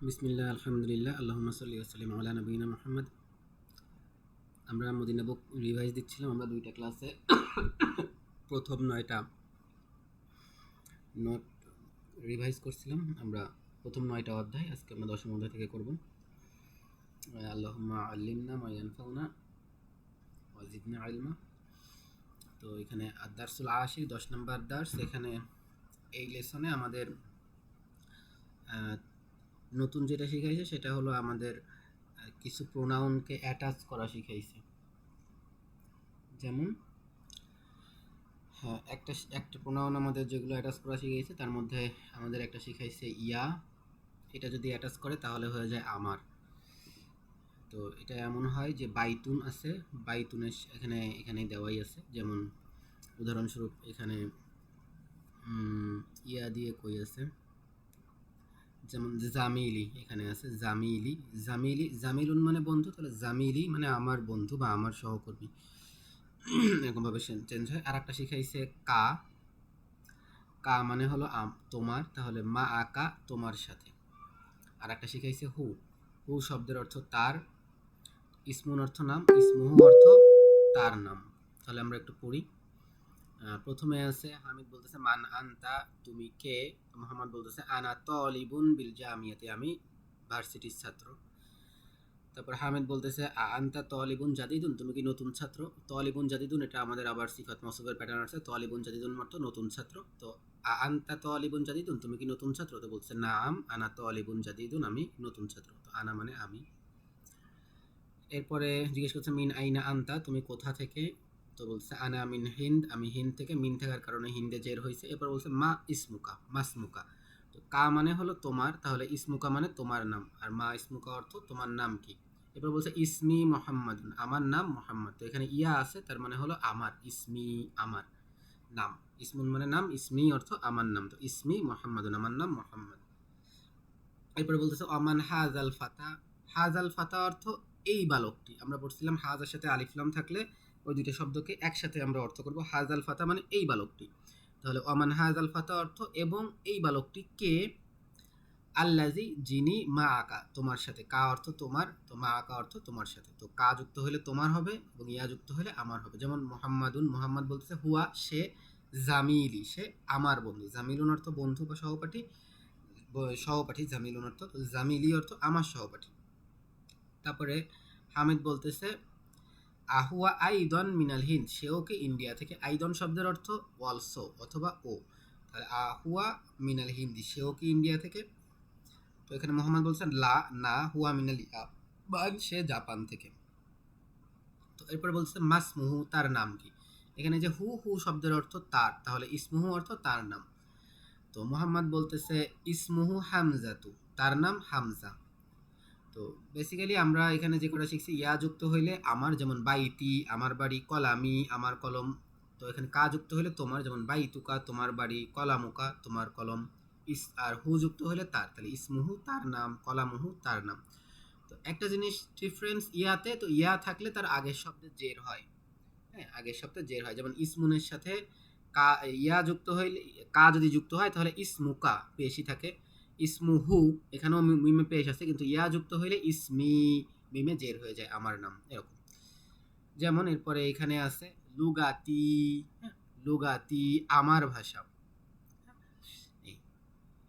বিসমিল্লাহ আলহামদুলিল্লাহ আল্লাহুম্মা সাল্লি ওয়া সাল্লিম আলা নবিয়িনা মুহাম্মদ। আমরা মদিনা বুক রিভাইজ দিচ্ছিলাম। আমরা দুইটা ক্লাসে প্রথম 9টা নোট রিভাইজ করছিলাম। আমরা প্রথম 9টা অধ্যায় আজকে আমরা 10ম অধ্যায় থেকে করব। আল্লাহুম্মা আল্লিমনা মা ইয়ানফাউনা ওয়া জিদনা ইলমা। তো এখানে আদ-দারসুল আশির 10 নম্বর দার্স। এখানে এই লেসনে আমাদের নতুন যেটা শিখাইছে সেটা হলো আমাদের কিছু প্রোনাউনকে অ্যাটাচ করা শিখাইছে। যেমন হ্যাঁ, একটা প্রোনাউন আমাদের যেগুলো অ্যাটাচ করা শিখাইছে তার মধ্যে আমাদের একটা শিখাইছে ইয়া। এটা যদি অ্যাটাচ করে তাহলে হয়ে যায় আমার। তো এটা এমন হয় যে বাইতুন আছে, বাইতুনের এখানে এখানে দেওয়াই আছে। যেমন উদাহরণস্বরূপ এখানে ইয়া দিয়ে কই আছে, যেমন জামিলি এখানে আছে, জামিলি জামিলি জামিলুন মানে বন্ধু, তাহলে জামিলি মানে আমার বন্ধু বা আমার সহকর্মী, এরকমভাবে চেঞ্জ হয়। আর একটা শিখাইছে কা। কা মানে হলো তোমার, তাহলে মা আকা তোমার সাথে। আর একটা শিখাইছে হু। হু শব্দের অর্থ তার, ইসমুন অর্থ নাম, ইসমুহু অর্থ তার নাম। তাহলে আমরা একটু পড়ি। প্রথমে আছে হামিদ বলতেছে মান আনতা, তুমি কে। মোহাম্মদ বলতেছে আনা তলিবুন বিল জামিয়াতে, আমি ভার্সিটির ছাত্র। তারপর হামিদ বলতেছে আনতা তলিবুন জাদিদুন, তুমি কি নতুন ছাত্র। তলিবুন জাদিদুন এটা আমাদের আবার সিফাত মৌসুফের প্যাটার্ন আছে। তলিবুন জাদিদুন অর্থ নতুন ছাত্র। তো আনতা তলিবুন জাদিদুন, তুমি কি নতুন ছাত্র। তো বলছে নাম আনা তলিবুন জাদিদুন, আমি নতুন ছাত্র। তো আনা মানে আমি। এরপরে জিজ্ঞেস করছে মিন আইনা আনতা, তুমি কোথা থেকে। তো বলছে আনা মিন হিন্দ, আমি হিন্দ থেকে। মিন থাকার কারণে হিন্দে জের হয়েছে। এরপর বলছে মা ইসমুকা, মাসমুকা। তো কা মানে হলো তোমার, তাহলে ইসমুকা মানে তোমার নাম, আর মা ইসমুকা অর্থ তোমার নাম কি। এরপর বলছে ইসমি মোহাম্মদ, আমার নাম মোহাম্মদ। তো এখানে ইয়া আছে, তার মানে হলো আমার, ইসমি আমার নাম। ইসমুন মানে নাম, ইসমি অর্থ আমার নাম। তো ইসমি মোহাম্মদ, আমার নাম মোহাম্মদ। এরপরে বলতেছে অমান হাজ আল ফাতা। হাজ আল ফাতা অর্থ এই বালকটি। আমরা পড়ছিলাম হাজের সাথে আলিফলাম থাকলে ওই দুইটা শব্দকে একসাথে আমরা অর্থ করব। হাজ আল ফাতা মানে এই বালকটি। তাহলে অমান হাজ আল ফাতা অর্থ এবং এই বালকটি কে। আল্লাজি যিনি, মা আকা তোমার সাথে। কা অর্থ তোমার, তো মা আকা অর্থ তোমার সাথে। তো কা যুক্ত হলে তোমার হবে এবং ইয়া যুক্ত হলে আমার হবে। যেমন মোহাম্মাদুন, মোহাম্মদ বলতেছে হুয়া সে, জামিলি সে আমার বন্ধু। জামিলুন অর্থ বন্ধু বা সহপাঠী, সহপাঠী জামিলুন অর্থ, জামিলি অর্থ আমার সহপাঠী। তারপরে হামিদ বলতেছে আহুয়া আইদন মিনাল হিন্দ, সেও কি ইন্ডিয়া থেকে। আইদন শব্দের অর্থ অলসো অথবা ও, তাহলে আহুয়া মিনাল হিন্দি, সেও কি ইন্ডিয়া থেকে। তো এখানে মোহাম্মদ বলছেন লা না, হুয়া মিনাল ইয়াবান, সে জাপান থেকে। তো এরপরে বলছে মাসমুহু, তার নাম কি। এখানে যে হু হু শব্দের অর্থ তার, তাহলে ইসমুহু অর্থ তার নাম। তো মোহাম্মদ বলতেছে ইসমুহু হামজাতু, তার নাম হামজা। তো বেসিক্যালি আমরা এখানে যে কটা শিখছি ইয়া যুক্ত হইলে আমার, যেমন বাইতি আমার বাড়ি, কলামি আমার কলম। তো এখানে কা যুক্ত হইলে তোমার, যেমন বাইতুকা তোমার বাড়ি, কলামুকা তোমার কলম। আর হু যুক্ত হইলে তার, তাহলে ইসমুহু তার নাম, কলামুহু তার নাম। তো একটা জিনিস ডিফারেন্স ইয়াতে, তো ইয়া থাকলে তার আগের শব্দে জের হয়। হ্যাঁ, আগের শব্দে জের হয়। যেমন ইসমুনের সাথে কা ইয়া যুক্ত হইলে, কা যদি যুক্ত হয় তাহলে ইসমুকা পেশি থাকে। ইসমুহু এখানেও মিমে পেশ আছে, কিন্তু ইয়া যুক্ত হইলে ইসমি, মিমে জের হয়ে যায়, আমার নাম, এরকম। যেমন এরপরে এখানে আছে লুগাতি। হ্যাঁ, লুগাতি আমার ভাষা। এই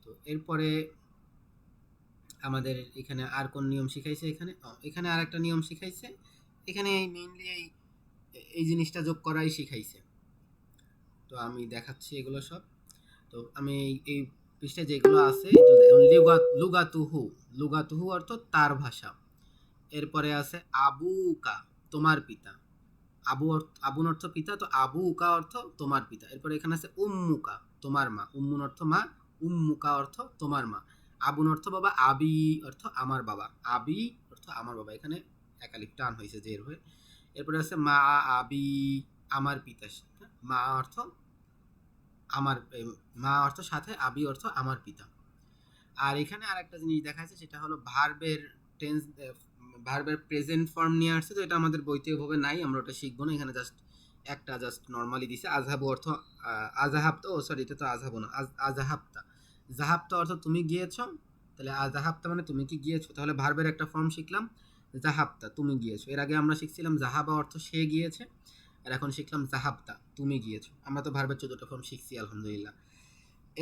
তো এরপরে আমাদের এখানে আর কোন নিয়ম শিখাইছে। এখানে আর একটা নিয়ম শিখাইছে। এখানে মেইনলি এই জিনিসটা যোগ করাই শিখাইছে। তো আমি দেখাচ্ছি এগুলো সব। তো আমি এই পৃষ্ঠায় যেগুলো আছে লুগাতুহু, লুগাতুহু অর্থ তার ভাষা। এরপরে আছে আবুকা, তোমার পিতা। আবুন অর্থ পিতা, তো আবুকা অর্থ তোমার পিতা। এরপরে এখানে আছে উম্মুকা, তোমার মা। উম্মুন অর্থ মা, উম্মুকা অর্থ তোমার মা। আবুন অর্থ বাবা, আবি অর্থ আমার বাবা। আবি অর্থ আমার বাবা, এখানে একালিপ টান হয়েছে জের হয়ে। এরপরে আছে মা আবি, আমার পিতার সাথে। মা অর্থ আমার, মা অর্থ সাথে, আবি অর্থ আমার পিতা। আর এখানে আর একটা জিনিস দেখা যাচ্ছে, সেটা হলো ভার্বের টেন্স, ভার্বের প্রেজেন্ট ফর্ম নিয়ে আসছে। তো এটা আমাদের বইতে ওভাবে নাই, আমরা ওটা শিখবো না। এখানে জাস্ট নর্মালি দিছে। আজহাবু অর্থ আজাহাব, তো সরি এটা তো আজহাবু না, আজাহাবতা। জাহাবতা অর্থ তুমি গিয়েছ, তাহলে জাহাবতা মানে তুমি কি গিয়েছো, তাহলে ভার্বের একটা ফর্ম শিখলাম জাহাবতা, তুমি গিয়েছো। এর আগে আমরা শিখছিলাম জাহাবা অর্থ সে গিয়েছে, আর এখন শিখলাম জাহাবতা তুমি গিয়েছো। আমরা তো ভার্বের 14টা ফর্ম শিখছি আলহামদুলিল্লাহ।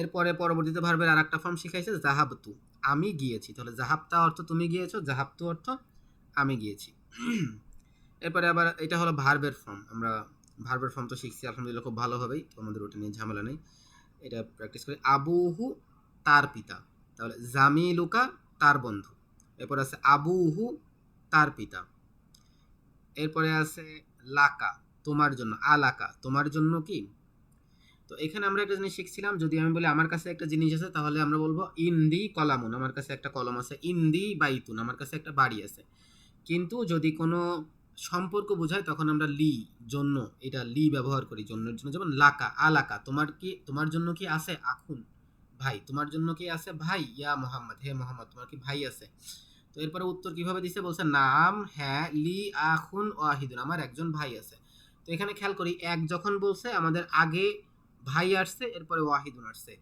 এরপরে পরবর্তীতে ভার্বের আর একটা ফর্ম শিখাইছে জাহাবতু, আমি গিয়েছি। তাহলে জাহাবতা অর্থ তুমি গিয়েছো, জাহাবতু অর্থ আমি গিয়েছি। এরপরে আবার এটা হলো ভার্বের ফর্ম। আমরা ভার্বের ফর্ম তো শিখছি আলহামদুলিল্লাহ খুব ভালোভাবেই, তো আমাদের ওটা নিয়ে ঝামেলা নেই, এটা প্র্যাকটিস করি। আবুহু তার পিতা, তাহলে জামিলুকা তার বন্ধু। এরপর আছে আবুহু তার পিতা। এরপরে আছে লাকা তোমার জন্য, আলাকা তোমার জন্য কি। তো এখানে আমরা একটা জিনিস শিখছিলাম, যদি আমি বলি আমার কাছে একটা জিনিস আছে, তাহলে আমরা বলবো ইন্দি কলামুন, আমার কাছে একটা কলম আছে। ইন্দি বাইতুন, আমার কাছে একটা বাড়ি আছে। কিন্তু যদি কোনো সম্পর্ক বোঝায় তখন আমরা লি জন্য, এটা লি ব্যবহার করি জন্যের জন্য। যেমন লাকা আলাকা, তোমার জন্য কি আছে, আখুন ভাই, তোমার জন্য কি আছে ভাই, ইয়া মোহাম্মদ হে মোহাম্মদ তোমার কি ভাই আছে। তো এরপরে উত্তর কিভাবে দিছে, বলছে নাম হ্যাঁ, লি আখুন ওয়াহিদুন, আমার একজন ভাই আছে। তো এখানে খেয়াল করি এক যখন বলছে আমাদের আগে ভাই আসছে, এরপরে ওয়াহিদুন আসছে।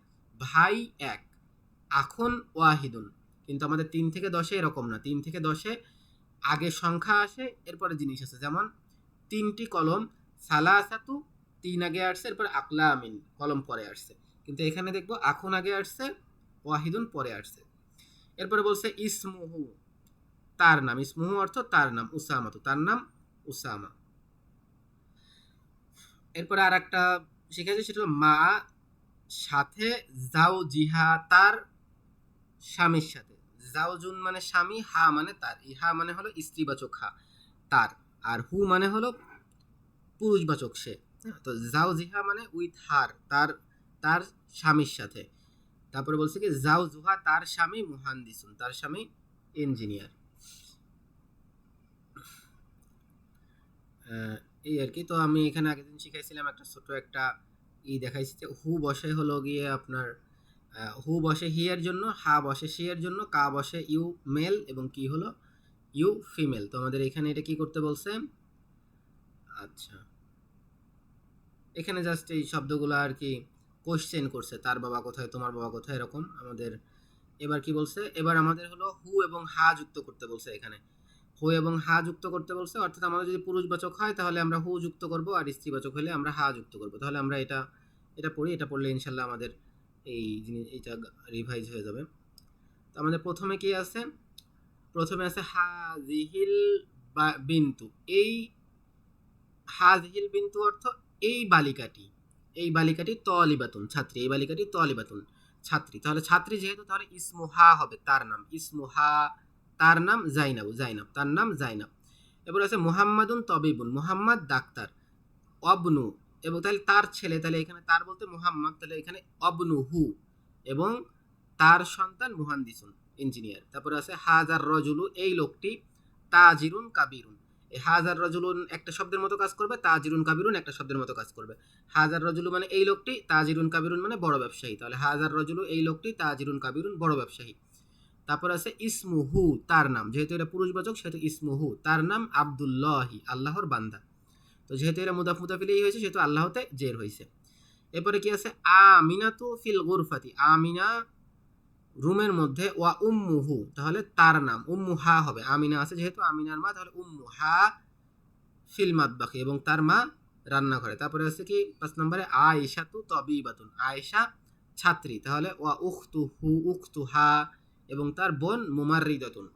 ভাই এক, আখুন ওয়াহিদুন। কিন্তু আমাদের 3 থেকে 10-এ এরকম না, 3 থেকে 10-এ আগে সংখ্যা আসে, এরপরে জিনিস আছে। যেমন 3টি কলম, সালাসাতু 3 আগে আসছে, এরপর আকলামিন কলম পরে আসছে। কিন্তু এখানে দেখবো আখুন আগে আসছে, ওয়াহিদুন পরে আসছে। এরপরে বলছে ইসমুহু তার নাম, ইসমুহু অর্থ তার নাম, উসামাতু তার নাম উসামা। এরপরে আর একটা শিখেছি, সেটা হলো মা সাথে, যাও জিহা তার স্বামীর সাথে। জাউজুন মানে স্বামী, হা মানে তার, ইহা মানে হলো স্ত্রীবাচক হা তার, আর হু মানে হলো পুরুষবাচক সে। তো যাও জিহা মানে উইথ হার, তার তার স্বামীর সাথে। তারপরে বলছে কি যাও জুহা তার স্বামী মুহান্দিসুন, তার স্বামী ইঞ্জিনিয়ার। এই আর কি। তো আমি এখানে আগের দিন শিখাইছিলাম একটা ছোট একটা দেখাইছি যে হু বসে হলো গিয়ে আপনার হু বসে হি এর জন্য, হা বসে সি এর জন্য, কা বসে ইউ মেল, এবং কি হলো ইউ ফিমেল। তো আমাদের এখানে এটা কি করতে বলছে, আচ্ছা এখানে জাস্ট এই শব্দগুলো আর কি কোশ্চেন করছে, তার বাবা কোথায়, তোমার বাবা কোথায়, এরকম আমাদের। এবার কি বলছে, এবার আমাদের হলো হু এবং হা যুক্ত করতে বলছে এখানে। হু এবং হা যুক্ত করতে বলছে, অর্থাৎ আমাদের যদি পুরুষবাচক হয় তাহলে আমরা হু যুক্ত করব, আর স্ত্রীবাচক হলে আমরা হা যুক্ত করব। তাহলে আমরা এটা এটা পড়ি, এটা পড়লে ইনশাল্লাহ আমাদের এই জিনিস এইটা রিভাইজ হয়ে যাবে। তো আমাদের প্রথমে কি আছে, প্রথমে আছে হাজিহিল বিন্তু, এই হাজিহিল বিন্তু অর্থ এই বালিকাটি, এই বালিকাটি তলিবাতুন ছাত্রী, এই বালিকাটি তলিবাতুন ছাত্রী। তাহলে ছাত্রী যেহেতু, তাহলে ইসমুহা হবে তার নাম, ইসমুহা তার নাম জাইনাবু, জাইনাব তার নাম জাইনাব। এবার আছে মুহাম্মাদুন তবিবুন, মুহাম্মদ ডাক্তার। অবনু, এবং তাহলে তার ছেলে, তাহলে এখানে তার বলতে মুহাম্মদ, তাহলে এখানে অবনু হু, এবং তার সন্তান মুহান্দিসুন ইঞ্জিনিয়ার। তারপরে আছে হাজার রজুলু, এই লোকটি, তাজিরুন কাবিরুন। এই হাজার রজুলুন একটা শব্দের মতো কাজ করবে, তাজিরুন কাবিরুন একটা শব্দের মতো কাজ করবে। হাজার রজুলু মানে এই লোকটি, তাজিরুন কাবিরুন মানে বড় ব্যবসায়ী। তাহলে হাজার রজুলু এই লোকটি, তাজিরুন কাবিরুন বড় ব্যবসায়ী। তারপর আছে ইসমুহু তার নাম, যেহেতু এটা পুরুষবাচক সেহেতু ইসমুহু তার নাম আব্দুল্লাহি আল্লাহর বান্দা। তো যেহেতু এটা মুদাফ মুদাফিলেই হয়েছে সেহেতু আল্লাহতে জের হয়েছে। এরপরে কি আছে আমিনাতু ফিল গুরফাতি, আমিনা রুমের মধ্যে, ওয়া উম্মুহু তাহলে তার নাম, উম্মুহা হবে, আমিনা আছে যেহেতু আমিনার মা, তাহলে উম্মুহা ফিল মাতবাখি, এবং তার মা রান্নাঘরে। তারপরে আছে কি 5 নম্বরে আয়েশা তু তবিবাতুন, আয়েশা ছাত্রী, তাহলে ওয়া উখতুহু উখতুহা, এবং তার বোন মুমাররিদাতুন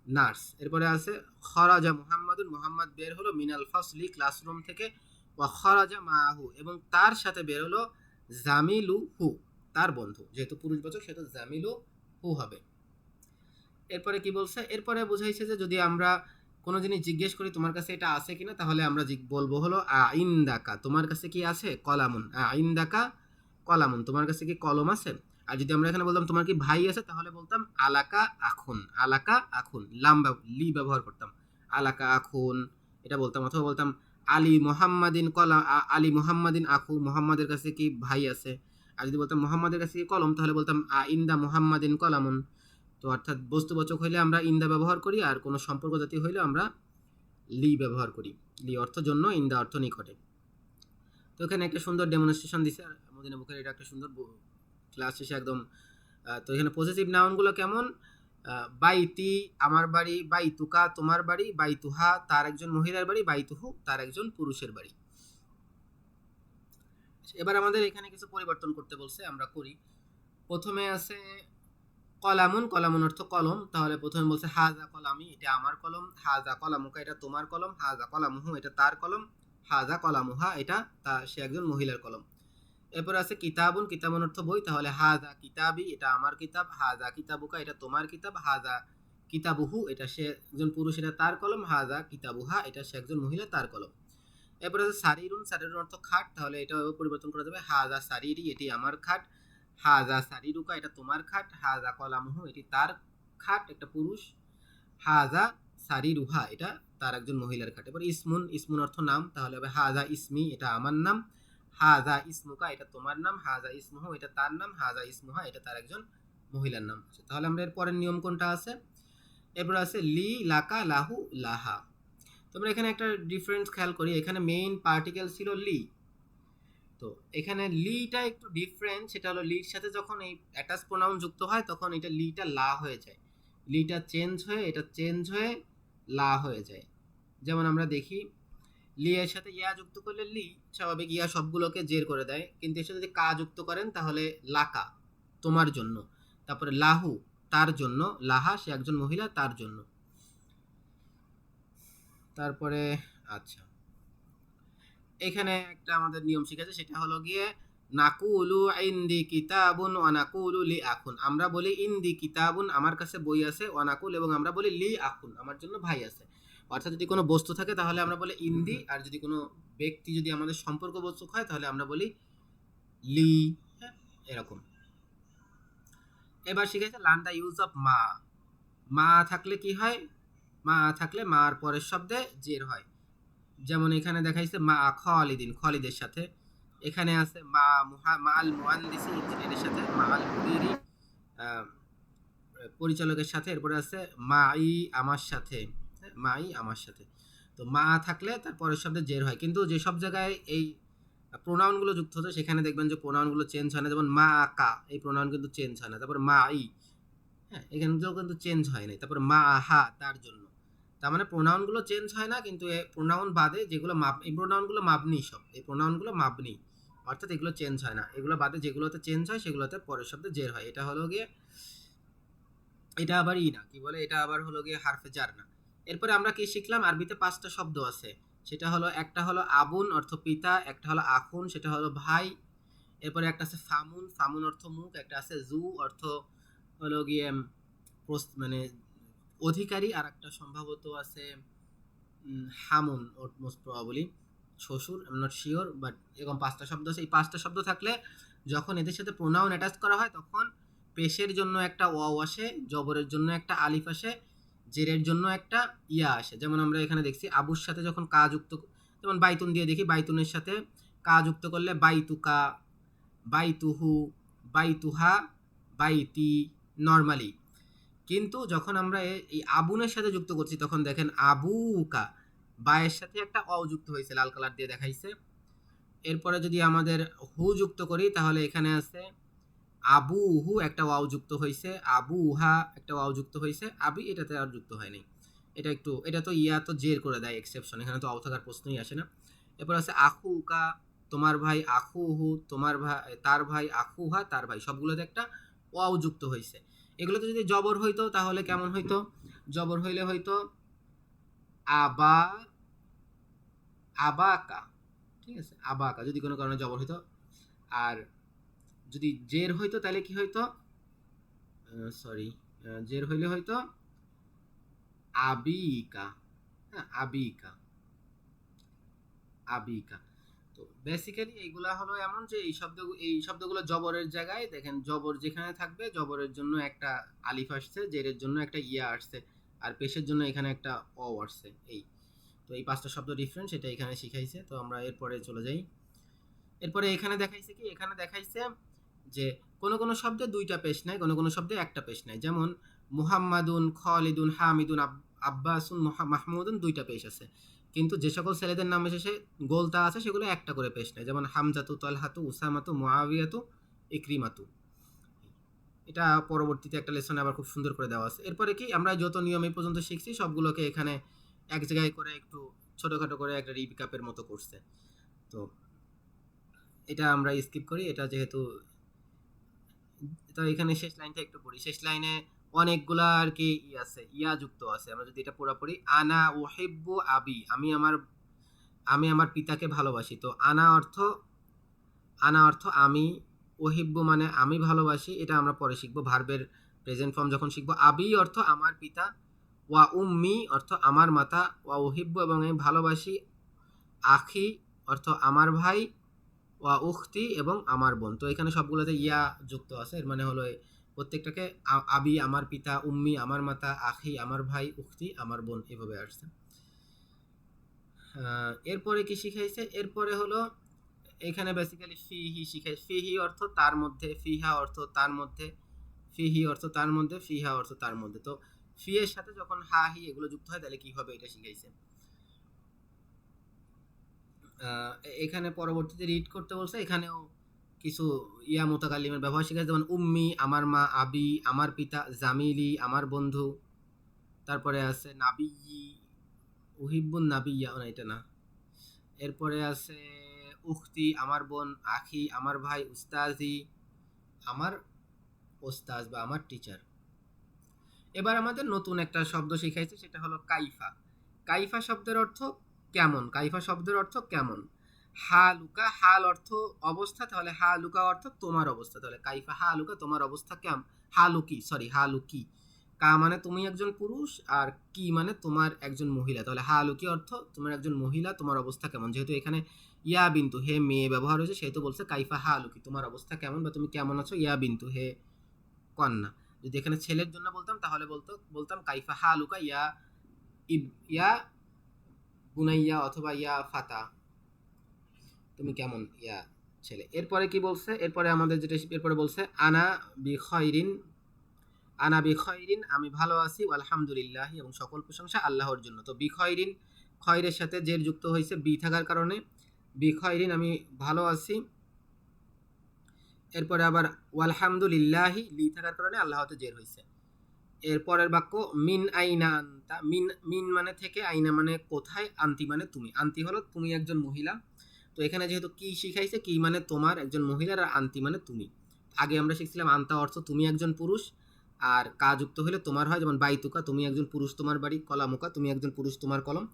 নার্স। এরপরে আছে খরাজা মুহাম্মাদুন, মুহাম্মদ বের হলো, মিনাল ফাসলি ক্লাসরুম থেকে, ওয়া খরাজা মাহু, এবং তার সাথে বের হলো জামিলু হু তার বন্ধু, যেহেতু পুরুষবাচক সেহেতু জামিলু হু হবে। এরপরে কি বলছে, এরপরে বুঝাইছে যে যদি আমরা কোনো জিনিস জিজ্ঞেস করি তোমার কাছে এটা আছে কিনা, তাহলে আমরা বলবো হলো আইন্দাকা তোমার কাছে কি আছে, কলামুন আইন্দাকা কলামুন তোমার কাছে কি কলম আছে। আর যদি আমরা এখানে বলতাম তোমার কি ভাই আছে, তাহলে বলতাম আলাকা আখুন, আলাকা আখুন, লি ব্যবহার করতাম, আলাকা আখুন এটা বলতাম। অথবা বলতাম আলী মোহাম্মদিন আলী মোহাম্মদিন আখু, মোহাম্মদের কাছে কি ভাই আছে। আর যদি বলতাম মোহাম্মদের কাছে কি কলম, তাহলে বলতাম ইন্দা মোহাম্মদিন কলামুন। তো অর্থাৎ বস্তুবাচক হইলে আমরা ইন্দা ব্যবহার করি, আর কোনো সম্পর্ক জাতীয় হইলে আমরা লি ব্যবহার করি। লি অর্থ জন্য, ইন্দা অর্থ নিকটে। তো এখানে একটা সুন্দর ডেমনস্ট্রেশন দিছে মদিনা বুখারী, এটা একটা সুন্দর ক্লাস শেষে একদম তো এখানে পজিটিভ নাউনগুলো কেমন? বাইতি আমার বাড়ি, বাইতুকা তোমার বাড়ি, বাইতুহা তার একজন মহিলার বাড়ি, বাইতুহু তার একজন পুরুষের বাড়ি। এবার আমাদের এখানে কিছু পরিবর্তন করতে বলছে, আমরা করি। প্রথমে আছে কলামুন, কলামুন অর্থ কলম, তাহলে প্রথমে বলছে হাজা কলামি, এটা আমার কলম, হাজা কলামুকা এটা তোমার কলম, হাজা কলামুহু এটা তার কলম, হাজা কলামুহা এটা সে একজন মহিলার কলম। এরপর আছে কিতাবুন, কিতাবুন অর্থ বই, তাহলে হাজা কিতাবি এটা আমার কিতাব, হাজা কিতাবুকা এটা তোমার কিতাব, হাজা কিতাবুহু এটা সে একজন পুরুষ এটা তার কলম, হাজা কিতাবুহা এটা সে একজন মহিলা তার কলম। এরপর আছে সারিরুন, সারিরুন অর্থ খাট, তাহলে এটা পরিবর্তন করা যাবে হাজা সারিরি এটি আমার খাট, হাজা সারিরুকা এটা তোমার খাট, হাজা কলামুহু এটি তার খাট একটা পুরুষ, হাজা সারিরুহা এটা তার একজন মহিলার খাট। এবার ইসমুন, ইসমুন অর্থ নাম, তাহলে হবে হাজা ইসমি এটা আমার নাম, হাজা ইসমুকা এটা তোমার নাম, হাজা ইসমুহু এটা তার নাম, হাজা ইসমুহা এটা তার একজন মহিলার নাম। তাহলে আমরা এর পরের নিয়ম কোনটা আছে? এরপর আছে লি লাকা লাহু লাহা। তোমরা এখানে একটা ডিফারেন্স খেয়াল করি, এখানে মেইন পার্টিকেল ছিল লি, তো এখানে লিটা একটু ডিফারেন্ট, সেটা হলো লির সাথে যখন এই অ্যাটাচ প্রোনাউন যুক্ত হয় তখন এটা লিটা লা হয়ে যায়, লিটা চেঞ্জ হয়ে এটা চেঞ্জ হয়ে লা হয়ে যায়। যেমন আমরা দেখি লি এর সাথে ইয়া যুক্ত করলে লি স্বাভাবিক ইয়া সবগুলোকে জের করে দেয়, কিন্তু এর সাথে যদি কা যুক্ত করেন তাহলে লাকা তোমার জন্য, তারপরে লাহু তার জন্য, লাহা সে একজন মহিলা তার জন্য। তারপরে আচ্ছা এখানে একটা আমাদের নিয়ম শিখেছে, সেটা হলো গিয়ে নাকুলু ইন্দি কিতাবুন ওয়া নাকুলু লি আখুন, আমরা বলি ইন্দি কিতাবুন আমার কাছে বই আছে, ওয়া নাকুল এবং আমরা বলি লি আখুন আমার জন্য ভাই আছে। অর্থাৎ যদি কোনো বস্তু থাকে তাহলে আমরা বলি ইন্দি, আর যদি কোনো ব্যক্তি যদি আমাদের সম্পর্ক বস্তু হয় তাহলে আমরা বলি লি, হ্যাঁ এরকম। এবার শিখেছে লার্ন দ্য ইউজ অফ মা, মা থাকলে কি হয়? মা থাকলে মার পরের শব্দে জের হয়, যেমন এখানে দেখাইছে মা খালিদিন খালিদের সাথে, এখানে আছে মা মাল মুহান্দিসি ইঞ্জিনিয়ারের সাথে, মাল মুদিরি পরিচালকের সাথে, এরপরে আছে মাই আমার সাথে, মাই আমার সাথে। তো মা থাকলে তার পরের শব্দে জের হয়, কিন্তু যে সব জায়গায় এই প্রোনাউনগুলো যুক্ত হচ্ছে সেখানে দেখবেন যে প্রোনাউনগুলো চেঞ্জ হয় না, যেমন মা আকা এই প্রোনাউন কিন্তু চেঞ্জ হয় না, তারপর মা ই, হ্যাঁ এখানেও কিন্তু চেঞ্জ হয় নাই, তারপর মা আহা তার জন্য। তার মানে প্রোনাউনগুলো চেঞ্জ হয় না, কিন্তু প্রোনাউন বাদে যেগুলো এই প্রোনাউনগুলো মাবনি, সব এই প্রোনাউনগুলো মাবনি, অর্থাৎ এগুলো চেঞ্জ হয় না, এগুলো বাদে যেগুলোতে চেঞ্জ হয় সেগুলোতে পরের শব্দে জের হয়। এটা হলো গিয়ে, এটা আবার ই না, কি বলে, এটা আবার হলো গিয়ে হারফে জার না। এরপরে আমরা কি শিখলাম? আরবিতে 5টা শব্দ আছে, সেটা হলো একটা হলো আবুন অর্থ পিতা, একটা হলো আখুন সেটা হলো ভাই, এরপরে একটা আছে ফামুন, ফামুন অর্থ মুখ, একটা আছে জু অর্থ হলো গিয়ে মানে অধিকারী, আর একটা সম্ভবত আছে হামুন মোস্ট প্রবাবলি শ্বশুর, I am not sure, but এরকম 5টা শব্দ আছে। এই 5টা শব্দ থাকলে যখন এদের সাথে প্রোনাউন অ্যাটাচ করা হয় তখন পেশের জন্য একটা ওয়াও আসে, জবরের জন্য একটা আলিফ আসে, জেরের জন্য একটা ইয়া আসে। যেমন আমরা এখানে দেখছি আবুর সাথে যখন কা যুক্ত, যেমন বাইতুন দিয়ে দেখি, বাইতুনের সাথে কা যুক্ত করলে বাইতুকা, বাইতুহু, বাইতুহা, বাইতি নর্মালি। কিন্তু যখন আমরা এই আবুনের সাথে যুক্ত করছি তখন দেখেন আবুকা, বায়ের সাথে একটা অ যুক্ত হয়েছে, লাল কালার দিয়ে দেখাইছে। এরপরে যদি আমাদের হু যুক্ত করি তাহলে এখানে আছে আবুহু একটা ওয়াও যুক্ত হয়েছে, আবুহা একটা ওয়াও যুক্ত হয়েছে, আবি এটাতে আর যুক্ত হয়নি। এটা একটু, এটা তো ইয়া তো জের করে দেয় এক্সেপশন, এখানে তো আও থাকার প্রশ্নই আসে না। এরপর আছে আখুকা তোমার ভাই, আখুহু তোমার ভাই, তার ভাই, আখুহা তার ভাই, সবগুলোতে একটা ওয়াও যুক্ত হয়েছে। এগুলোতে যদি জবর হইতো তাহলে কেমন হইতো? জবর হইলে হয়তো আবা, আবাকা, ঠিক আছে, আবাকা যদি কোনো কারণে জবর হইতো। আর যদি জের হইতো তাহলে কি হইতো? সরি, জের হইলে হয়তো আবিকা, হ্যাঁ আবিকা, আবিকা। তো বেসিক্যালি এইগুলা হলো এমন যে এই শব্দগুলো জবরের জায়গায় দেখেন, জবর যেখানে থাকবে জবরের জন্য একটা আলিফ আসছে, জেরের জন্য একটা ইয়া আসছে, আর পেশের জন্য এখানে একটা অ আসছে। এই তো এই 5টা শব্দ ডিফারেন্ট, সেটা এখানে শিখাইছে। তো আমরা এরপরে চলে যাই। এরপরে এখানে দেখাইছে কি, এখানে দেখাইছে যে কোন কোন শব্দে 2টা পেশ নেয়, কোন কোন শব্দে একটা পেশ নেয়। যেমন মুহাম্মাদুন, খালিদুন, হামিদুন, আব্বাসুন, মাহমুদুন 2টা পেশ আছে, কিন্তু যে সকল ছেলেদের নামে শেষে গোলতা আছে সেগুলো একটা করে পেশ নেয়, যেমন হামজাতু, তালহাতু, উসামাতু, মুআবিয়াতু, ইকরিমাতু। এটা পরবর্তীতে একটা লেসনে আবার খুব সুন্দর করে দেওয়া আছে। এরপরে কি আমরা যত নিয়ম এই পর্যন্ত শিখছি সবগুলোকে এখানে এক জায়গায় করে একটু ছোটখাটো করে একটা রিক্যাপের মতো করছে। তো এটা আমরা স্কিপ করি, এটা যেহেতু, তো এখানে শেষ লাইনটা একটু পড়ি। শেষ লাইনে অনেকগুলা আর কি আছে, ইয়া যুক্ত আছে। আমরা যদি এটা পুরো পড়ি, আনা উহিব্বু আবি, আমি আমার পিতাকে ভালোবাসি। তো আনা অর্থ আমি, ওহিব্বু মানে আমি ভালোবাসি, এটা আমরা পরে শিখবো ভার্বের প্রেজেন্ট ফর্ম যখন শিখবো। আবি অর্থ আমার পিতা, ওয়া উম্মি অর্থ আমার মাতা, ওয়া ওহিব্বু এবং আমি ভালোবাসি, আখি অর্থ আমার ভাই, ওয়া উখতি এবং আমার বোন। তো এখানে সবগুলোতে ইয়া যুক্ত আছে, এর মানে হলো প্রত্যেকটাকে আবি আমার পিতা, উম্মি আমার মাতা, আখি আমার ভাই, উখতি আমার বোন, এভাবে আসছে। এরপরে কি শিখাইছে? এরপরে হলো এখানে বেসিক্যালি ফিহি শিখাই। ফিহি অর্থ তার মধ্যে, ফিহা অর্থ তার মধ্যে, ফিহি অর্থ তার মধ্যে, ফিহা অর্থ তার মধ্যে। তো ফি এর সাথে যখন হা হি এগুলো যুক্ত হয় তাহলে কি হবে এটা শিখাইছে। এখানে পরবর্তীতে রিড করতে বলছে, এখানেও কিছু ইয়া মুতাকাল্লিমের ব্যবহার শিখাইছে, যেমন উম্মি আমার মা, আবি আমার পিতা, জামিলি আমার বন্ধু, তারপরে আছে নাবিয়ি, উহিব্বুন নাবিয়্যা, না এটা না। এরপরে আছে উখতি আমার বোন, আখি আমার ভাই, উস্তাজি আমার ওস্তাজ বা আমার টিচার। এবার আমাদের নতুন একটা শব্দ শিখাইছে, সেটা হলো কাইফা। কাইফা শব্দের অর্থ কেমন। কাইফা শব্দের অর্থ কেমন। হালুকা, হাল অর্থ অবস্থা, তাহলে হালুকা অর্থ তোমার অবস্থা, তাহলে কাইফা হালুকা তোমার অবস্থা কেমন। হালুকি, কা মানে তুমি একজন পুরুষ, আর কি মানে তোমার একজন মহিলা, তাহলে হালুকি অর্থ তোমার একজন মহিলা, তোমার অবস্থা কেমন। যেহেতু এখানে ইয়া বিন্তু হে মেয়ে ব্যবহার হয়েছে, সেহেতু বলছে কাইফা হালুকি তোমার অবস্থা কেমন বা তুমি কেমন আছো, ইয়া বিন্তু হে কন্যা। যদি এখানে ছেলের জন্য বলতাম তাহলে বলতাম কাইফা হালুকা ইয়া ইয়া বুনাইয়া অথবা ইয়া ফাতা, তুমি কেমন ইয়া ছেলে। এরপরে কি বলছে, এরপরে আমাদের যেটা এরপরে বলছে আনা বিখয়রিন আমি ভালো আছি, আলহামদুলিল্লাহ এবং সকল প্রশংসা আল্লাহর জন্য। তো বিখয়রিন, খয়রের সাথে জের যুক্ত হয়েছে বি থাকার কারণে, বিখয়রিন আমি ভালো আছি। এরপরে আবার আলহামদুলিল্লাহি লি থাকার কারণে আল্লাহতে জের হয়েছে। এরপরের বাক্য মিন আইনা আনতা, মিন মানে থেকে, আইনা মানে কোথায়, আন্তি মানে তুমি। আন্তি হলো তুমি একজন মহিলা। তো এখানে যেহেতু কি শিখাইছে, কি মানে তোমার একজন মহিলার, আর আন্তি মানে তুমি। আগে আমরা শিখছিলাম আন্তা অর্থ তুমি একজন পুরুষ, আর কা যুক্ত হলে তোমার হয়, যেমন বাইতুকা তুমি একজন পুরুষ তোমার বাড়ি, কলামুকা তুমি একজন পুরুষ তোমার কলম।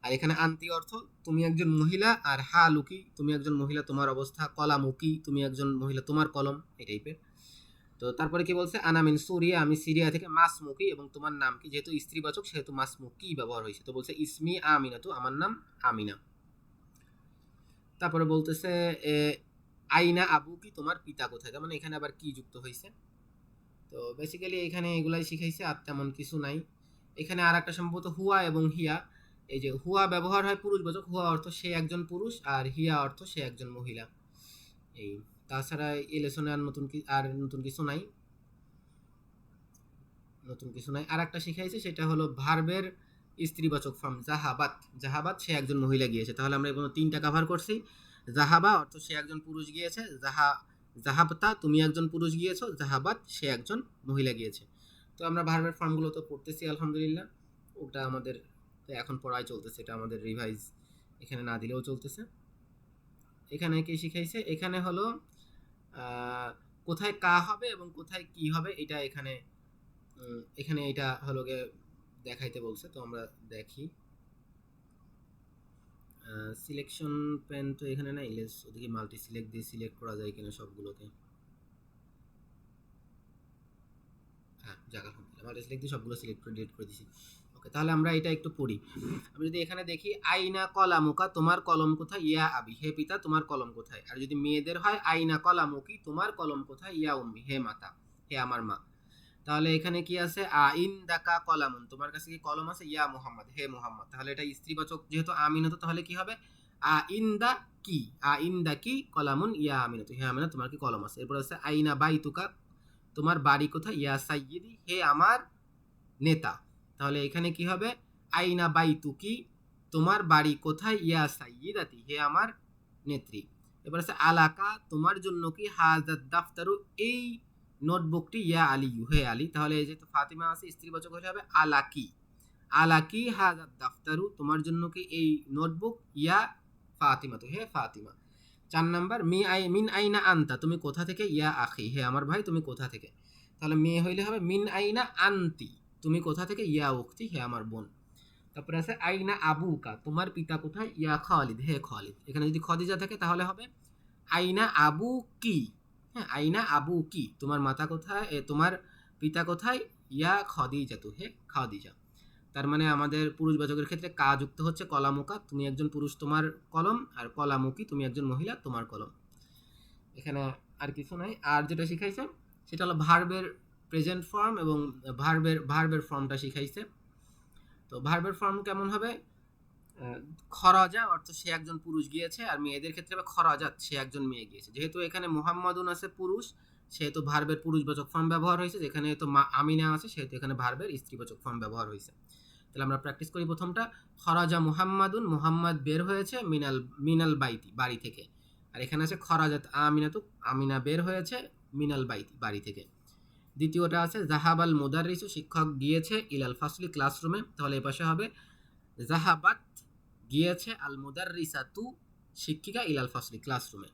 আর এখানে আন্তি অর্থ তুমি একজন মহিলা, আর হা লুকি তুমি একজন মহিলা তোমার অবস্থা, কলামুকি তুমি একজন মহিলা তোমার কলম, এই টাইপের। তো তারপরে কি বলছে, আনামিন সুরিয়া আমি সিরিয়া থেকে, মাসমুকি এবং তোমার নাম কি, যেহেতু স্ত্রীবাচক সেহেতু মাসমুকি ব্যবহার হয়েছে। তো বলছে ইসমি আমিনা, তো আমার নাম আমিনা। তারপরে বলতেছে আইনা আবু কি তোমার পিতা কোথায়, মানে এখানে আবার কি যুক্ত হয়েছে। তো বেসিক্যালি এখানে এগুলাই শিখাইছে, আর তেমন কিছু নাই। এখানে আর একটা সম্ভবত হুয়া এবং হিয়া। এই যে হুয়া ব্যবহার হয় পুরুষবাচক, হুয়া অর্থ সে একজন পুরুষ, আর হিয়া অর্থ সে একজন মহিলা। এই, তাছাড়া এই লেসনে আর নতুন কিছু নাই। আর একটা শিখাইছে, সেটা হলো ভার্বের স্ত্রীবাচক ফর্ম জাহাবাত। জাহাবাত সে একজন মহিলা গিয়েছে, তাহলে আমরা এবার তিনটা কভার করছি। জাহাবা অর্থ সে একজন পুরুষ গিয়েছে, জাহাবতা তুমি একজন পুরুষ গিয়েছো, জাহাবাত সে একজন মহিলা গিয়েছে। তো আমরা ভার্বের ফর্মগুলো তো পড়তেছি আলহামদুলিল্লাহ, ওটা আমাদের এখন পড়াই চলতেছে, এটা আমাদের রিভাইজ এখানে না দিলেও চলতেছে। এখানে কি শিখাইছে, এখানে হলো কোথায় কা হবে এবং কোথায় কি হবে, এটা এখানে এটা হলো গিয়ে দেখাইতে বলছে। তো আমরা দেখি, সিলেকশন পেন তো এখানে নাই, লেস ওদিকে মাল্টি সিলেক্ট দিয়ে সিলেক্ট করা যায় কিনা সবগুলোকে। হ্যাঁ যাক আলহামদুলিল্লাহ, মাল্টি সিলেক্ট দিয়ে সবগুলো সিলেক্ট করে ডিলিট করে দিছি। ওকে, তাহলে আমরা এটা একটু পড়ি। আমি যদি এখানে দেখি আইনা কলামুকা তোমার কলম কোথায়, ইয়া আবি হে পিতা তোমার কলম কোথায়। আর যদি মেয়েদের হয় আইনা কলামুকি তোমার কলম কোথায়, ইয়া উম্মি হে মাতা, হে আমার মা। তাহলে এখানে কি আছে, ইনদাকা কলামুন তোমার কাছে কি কলম আছে, ইয়া মুহাম্মদ হে মুহাম্মদ। তাহলে এটা স্ত্রীবাচক যেহেতু আমিনাতু, তাহলে কি হবে ইনদা কি, ইনদা কি কলামুন ইয়া আমিনাতু হে আমিনা তোমার কি কলম আছে। এরপর আছে আইনা বাইতুকা তোমার বাড়ি কোথায়, ইয়া সাইয়্যিদি হে আমার নেতা। তাহলে এখানে কি হবে, আইনা বাইতুকি তোমার বাড়ি কোথায়, ইয়া সাইয়্যিদাতি হে আমার নেত্রী। এবার আছে আলাকা তোমার জন্য কি, হাজাদ দাফতারু এই নোটবুকটি ইয়া আলিয়ু, হে আলী। তাহলে এই যে তো ফাতিমা আছে, স্ত্রীবাচক হলে হবে আলাকি, আলাকি হাযা দাফতারু, তোমার জন্য কি এই নোটবুক, ইয়া ফাতিমা, তো হে ফাতিমা। 4 নাম্বার মিন আইনা আনতা, তুমি কোথা থেকে, ইয়া আখি, হে আমার ভাই তুমি কোথা থেকে। তাহলে মেয়ে হইলে হবে মিন আইনা আনতি, তুমি কোথা থেকে, ইয়া উখতি, হে আমার বোন। তারপরে আছে আইনা আবুকা, তোমার পিতা কোথায়, ইয়া খালিদ, হে খালিদ। এখানে যদি খদিজা থাকে তাহলে হবে আইনা আবু কি, হ্যাঁ আইনা আবু কি, তোমার মাতা কোথায়, তোমার পিতা কোথায়, ইয়া খদিজা, তো হে খাদিজা। তার মানে আমাদের পুরুষবাচকের ক্ষেত্রে কা যুক্ত হচ্ছে কলামুকা, তুমি একজন পুরুষ তোমার কলম, আর কলামুকি তুমি একজন মহিলা তোমার কলম। এখানে আর কিছু নাই। আর যেটা শিখাইছে সেটা হলো ভার্বের প্রেজেন্ট ফর্ম এবং ভার্বের ফর্মটা শিখাইছে। তো ভার্বের ফর্ম কেমন হবে, খরাজা অর্থ সে একজন পুরুষ গিয়েছে, আর মেয়েদের ক্ষেত্রে হবে খরাজাত, সে একজন মেয়ে গিয়েছে। যেহেতু এখানে মুহাম্মাদুন আছে পুরুষ, সেহেতু ভার্বের পুরুষবাচক ফর্ম ব্যবহার হয়েছে, যেখানে তো আমিনা আছে সেহেতু এখানে ভার্বের স্ত্রীবাচক ফর্ম ব্যবহার হয়েছে। তাহলে আমরা প্র্যাকটিস করি প্রথমটা, খরাজা মুহাম্মাদুন, মুহাম্মদ বের হয়েছে মিনাল মিনাল বাইতি, বাড়ি থেকে। আর এখানে আছে খরাজাত আমিনাতু, আমিনা বের হয়েছে মিনাল বাইতি, বাড়ি থেকে। দ্বিতীয়টা আছে জাহাবাল মুদাররিসু, শিক্ষক গিয়েছে ইলাল ফাসলি, ক্লাসরুমে। তাহলে এই পাশে হবে জাহাবাত, গিয়েছে, আল মুদাররিসাতু, শিক্ষিকা, ইলাল ফাসলি, ক্লাসরুমে।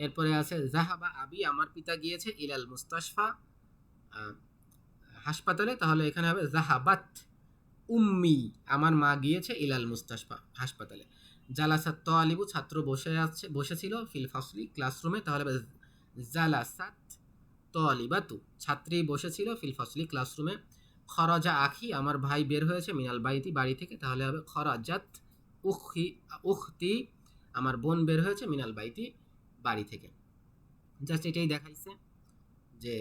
এরপরে আছে জাহাবা আবি, আমার পিতা গিয়েছে, ইলাল মুস্তাশফা, হাসপাতালে। তাহলে এখানে হবে জাহাবাত উম্মি, আমার মা গিয়েছে, ইলাল মুস্তাশফা, হাসপাতালে। জালাসাত তালিবু, ছাত্র বসেছিল, ফিল ফাসলি, ক্লাসরুমে। তাহলে জালাসাত তালিবাতু, ছাত্রী বসেছিল, ফিল ফাসলি, ক্লাসরুমে। খরাজা আখি, আমার ভাই বের হয়েছে, মিনাল বাইতি, বাড়ি থেকে। তাহলে হবে খরাজাত উখি উখতি, আমার বোন বের হয়েছে, মিনাল বাইতি, বাড়ি থেকে। জাস্ট এটাই দেখাইছে যে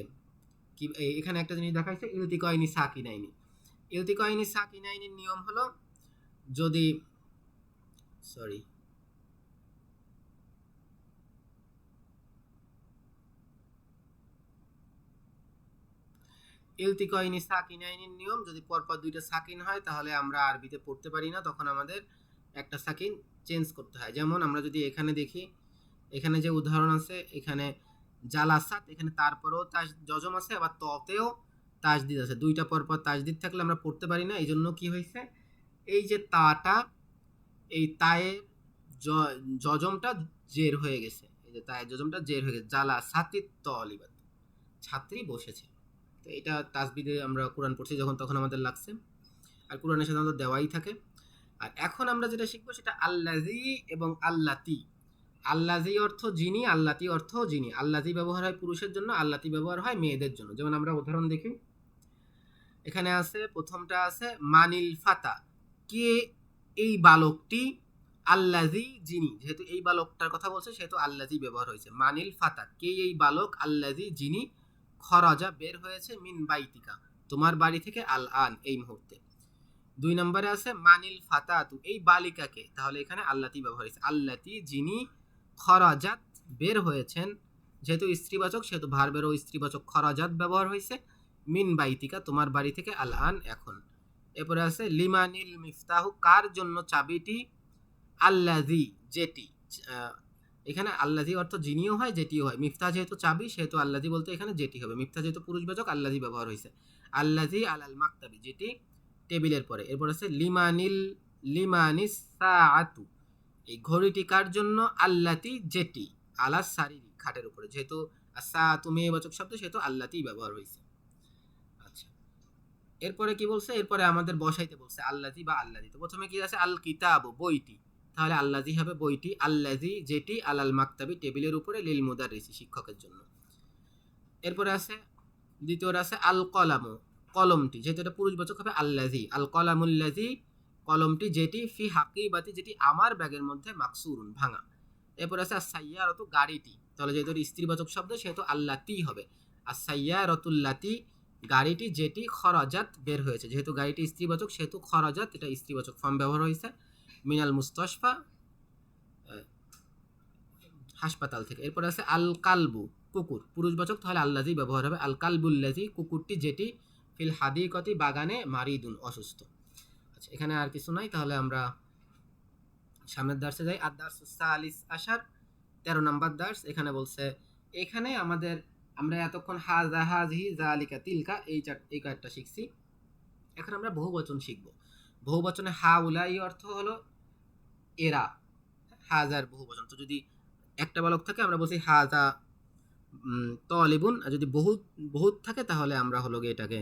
কি, এখানে একটা জিনিস দেখাইছে ইলতিকাইনি সাকিনাইনি। ইলতিকাইনি সাকিনাইনির নিয়ম হলো, যদি সরি ইলতিকাইনি সাকিনাইনির নিয়ম, যদি পরপর দুইটা সাকিন হয় তাহলে আমরা আরবিতে পড়তে পারি না, তখন আমাদের একটা সাকিন চেঞ্জ করতে হয়। যেমন আমরা যদি এখানে দেখি, এখানে যে উদাহরণ আছে, এখানে জালাসাত, এখানে তারপরেও যজম আছে, আবার ততেও তাজদিদ আছে, দুইটা পরপর তাজদিদ থাকলে আমরা পড়তে পারি না। এই জন্য কি হয়েছে, এই যে তাটা, এই তায়ের যজমটা জের হয়ে গেছে, এই যে তায়ের যজমটা জের হয়ে গেছে, জালাসাতিত তলিবাত, ছাত্রী বসেছে। তো এটা তাসবিদে আমরা কোরআন পড়ছি যখন, তখন আমাদের লাগছে, আর কোরআনের সাধারণত দেওয়াই থাকে। আর এখন আমরা যেটা শিখবো সেটা আল্লাজি এবং আল্লাতি। আল্লাজি অর্থ যিনি, আল্লাতি অর্থ যিনি। আল্লাজি ব্যবহার হয় পুরুষের জন্য, আল্লাতি ব্যবহার হয় মেয়েদের জন্য। যেমন আমরা উদাহরণ দেখি, এখানে আছে প্রথমটা আছে মানিল ফাতা, কে এই বালকটি, আল্লাজি যিনি, যেহেতু এই বালকটার কথা বলছে সেহেতু আল্লাজি ব্যবহার হয়েছে। মানিল ফাতা, কে এই বালক, আল্লাজি যিনি, খরাজা বের হয়েছে, মিন বাইতিকা, তোমার বাড়ি থেকে, আল আন এই মুহূর্তে। 2 নম্বরে আছে মানিল ফাতাতু, এই বালিকাকে, তাহলে এখানে আল্লাতি ব্যবহার হয়েছে, আল্লাতি যিনি, খরাজাত বের হয়েছেন, যেহেতু স্ত্রীবাচক সেহেতু ভার্বেরও স্ত্রীবাচক খরাজাত ব্যবহার হয়েছে, মিন বাইতিকা তোমার বাড়ি থেকে, আল আন এখন। এরপরে আছে লিমানিল মিফতাহু, কার জন্য চাবিটি, আল্লাজি যেটি, এখানে আল্লাজি অর্থ যিনিও হয় যেটিও হয়, মিফতা যেহেতু চাবি সেহেতু আল্লাজি বলতে এখানে যেটি হবে, মিফতা যেহেতু পুরুষবাচক আল্লাজি ব্যবহার হয়েছে, আল্লাজি আলাল মাকতাবি, যেটি টেবিলের পরে। এরপর আছে লিমানিস সাআতু, এই ঘড়িটি কার জন্য, আল্লাতি যেটি, আলা সারিরি খাটের উপরে, যেহেতু সাআতু মেয়েবাচক শব্দ সেহেতু আল্লাতি ব্যবহার হয়েছে। আচ্ছা, এরপরে কি বলছে, এরপরে আমাদের বসাইতে বলছে আল্লাজি বা আল্লাজি। তো প্রথমে কি আছে, আল কিতাবু বইটি, তাহলে আল্লাজি হবে বইটি, আল্লাজি যেটি, আলাল মাকতাবি টেবিলের উপরে, লিল মুদাররিসি শিক্ষকের জন্য। এরপরে আছে দ্বিতীয়টা আছে আল কলামু, কলমটি, যেহেতু এটা পুরুষবাচক হবে আল্লাজি, আল কলামুল্লাজি কলমটি, যেটি, ফি হাকিবাতি যেটি আমার ব্যাগের মধ্যে, মাকসুরুন ভাঙা। এরপর আছে আসাইয়ারতু গাড়িটি, তাহলে যেহেতু স্ত্রীবাচক শব্দ সেহেতু আল্লাতি হবে, আসাইয়ারতুল্লাতি গাড়িটি, যেটি, খরাজাত বের হয়েছে, যেহেতু গাড়িটি স্ত্রীবাচক সেহেতু খরাজাত এটা স্ত্রীবাচক ফর্ম ব্যবহার হয়েছে, মিনাল মুস্তাশফা হাসপাতাল থেকে। এরপর আছে আল কালবু কুকুর, পুরুষবাচক, তাহলে আল্লাজি ব্যবহার হবে, আল কালবুল্লাজি কুকুরটি, যেটি, ফিল হাদিকতি বাগানে, মারিদুন অসুস্থ। আচ্ছা, এখানে আর কিছু নাই, তাহলে আমরা সামনের দার্সে যাই। আর দার্স সালিস আশার 13 নম্বর দার্স। এখানে বলছে, এখানে আমাদের আমরা এতক্ষণ হাজা হাজহি জালিকা তিলকা এই কয়েকটা শিখছি। এখন আমরা বহুবচন শিখব। বহুবচনে হাউলাই অর্থ হলো এরা, হাজার বহুবচন। তো যদি একটা বালক থাকে আমরা বলছি হাজা তলিবুন, আর যদি বহুত বহুত থাকে তাহলে আমরা হলো গিয়ে এটাকে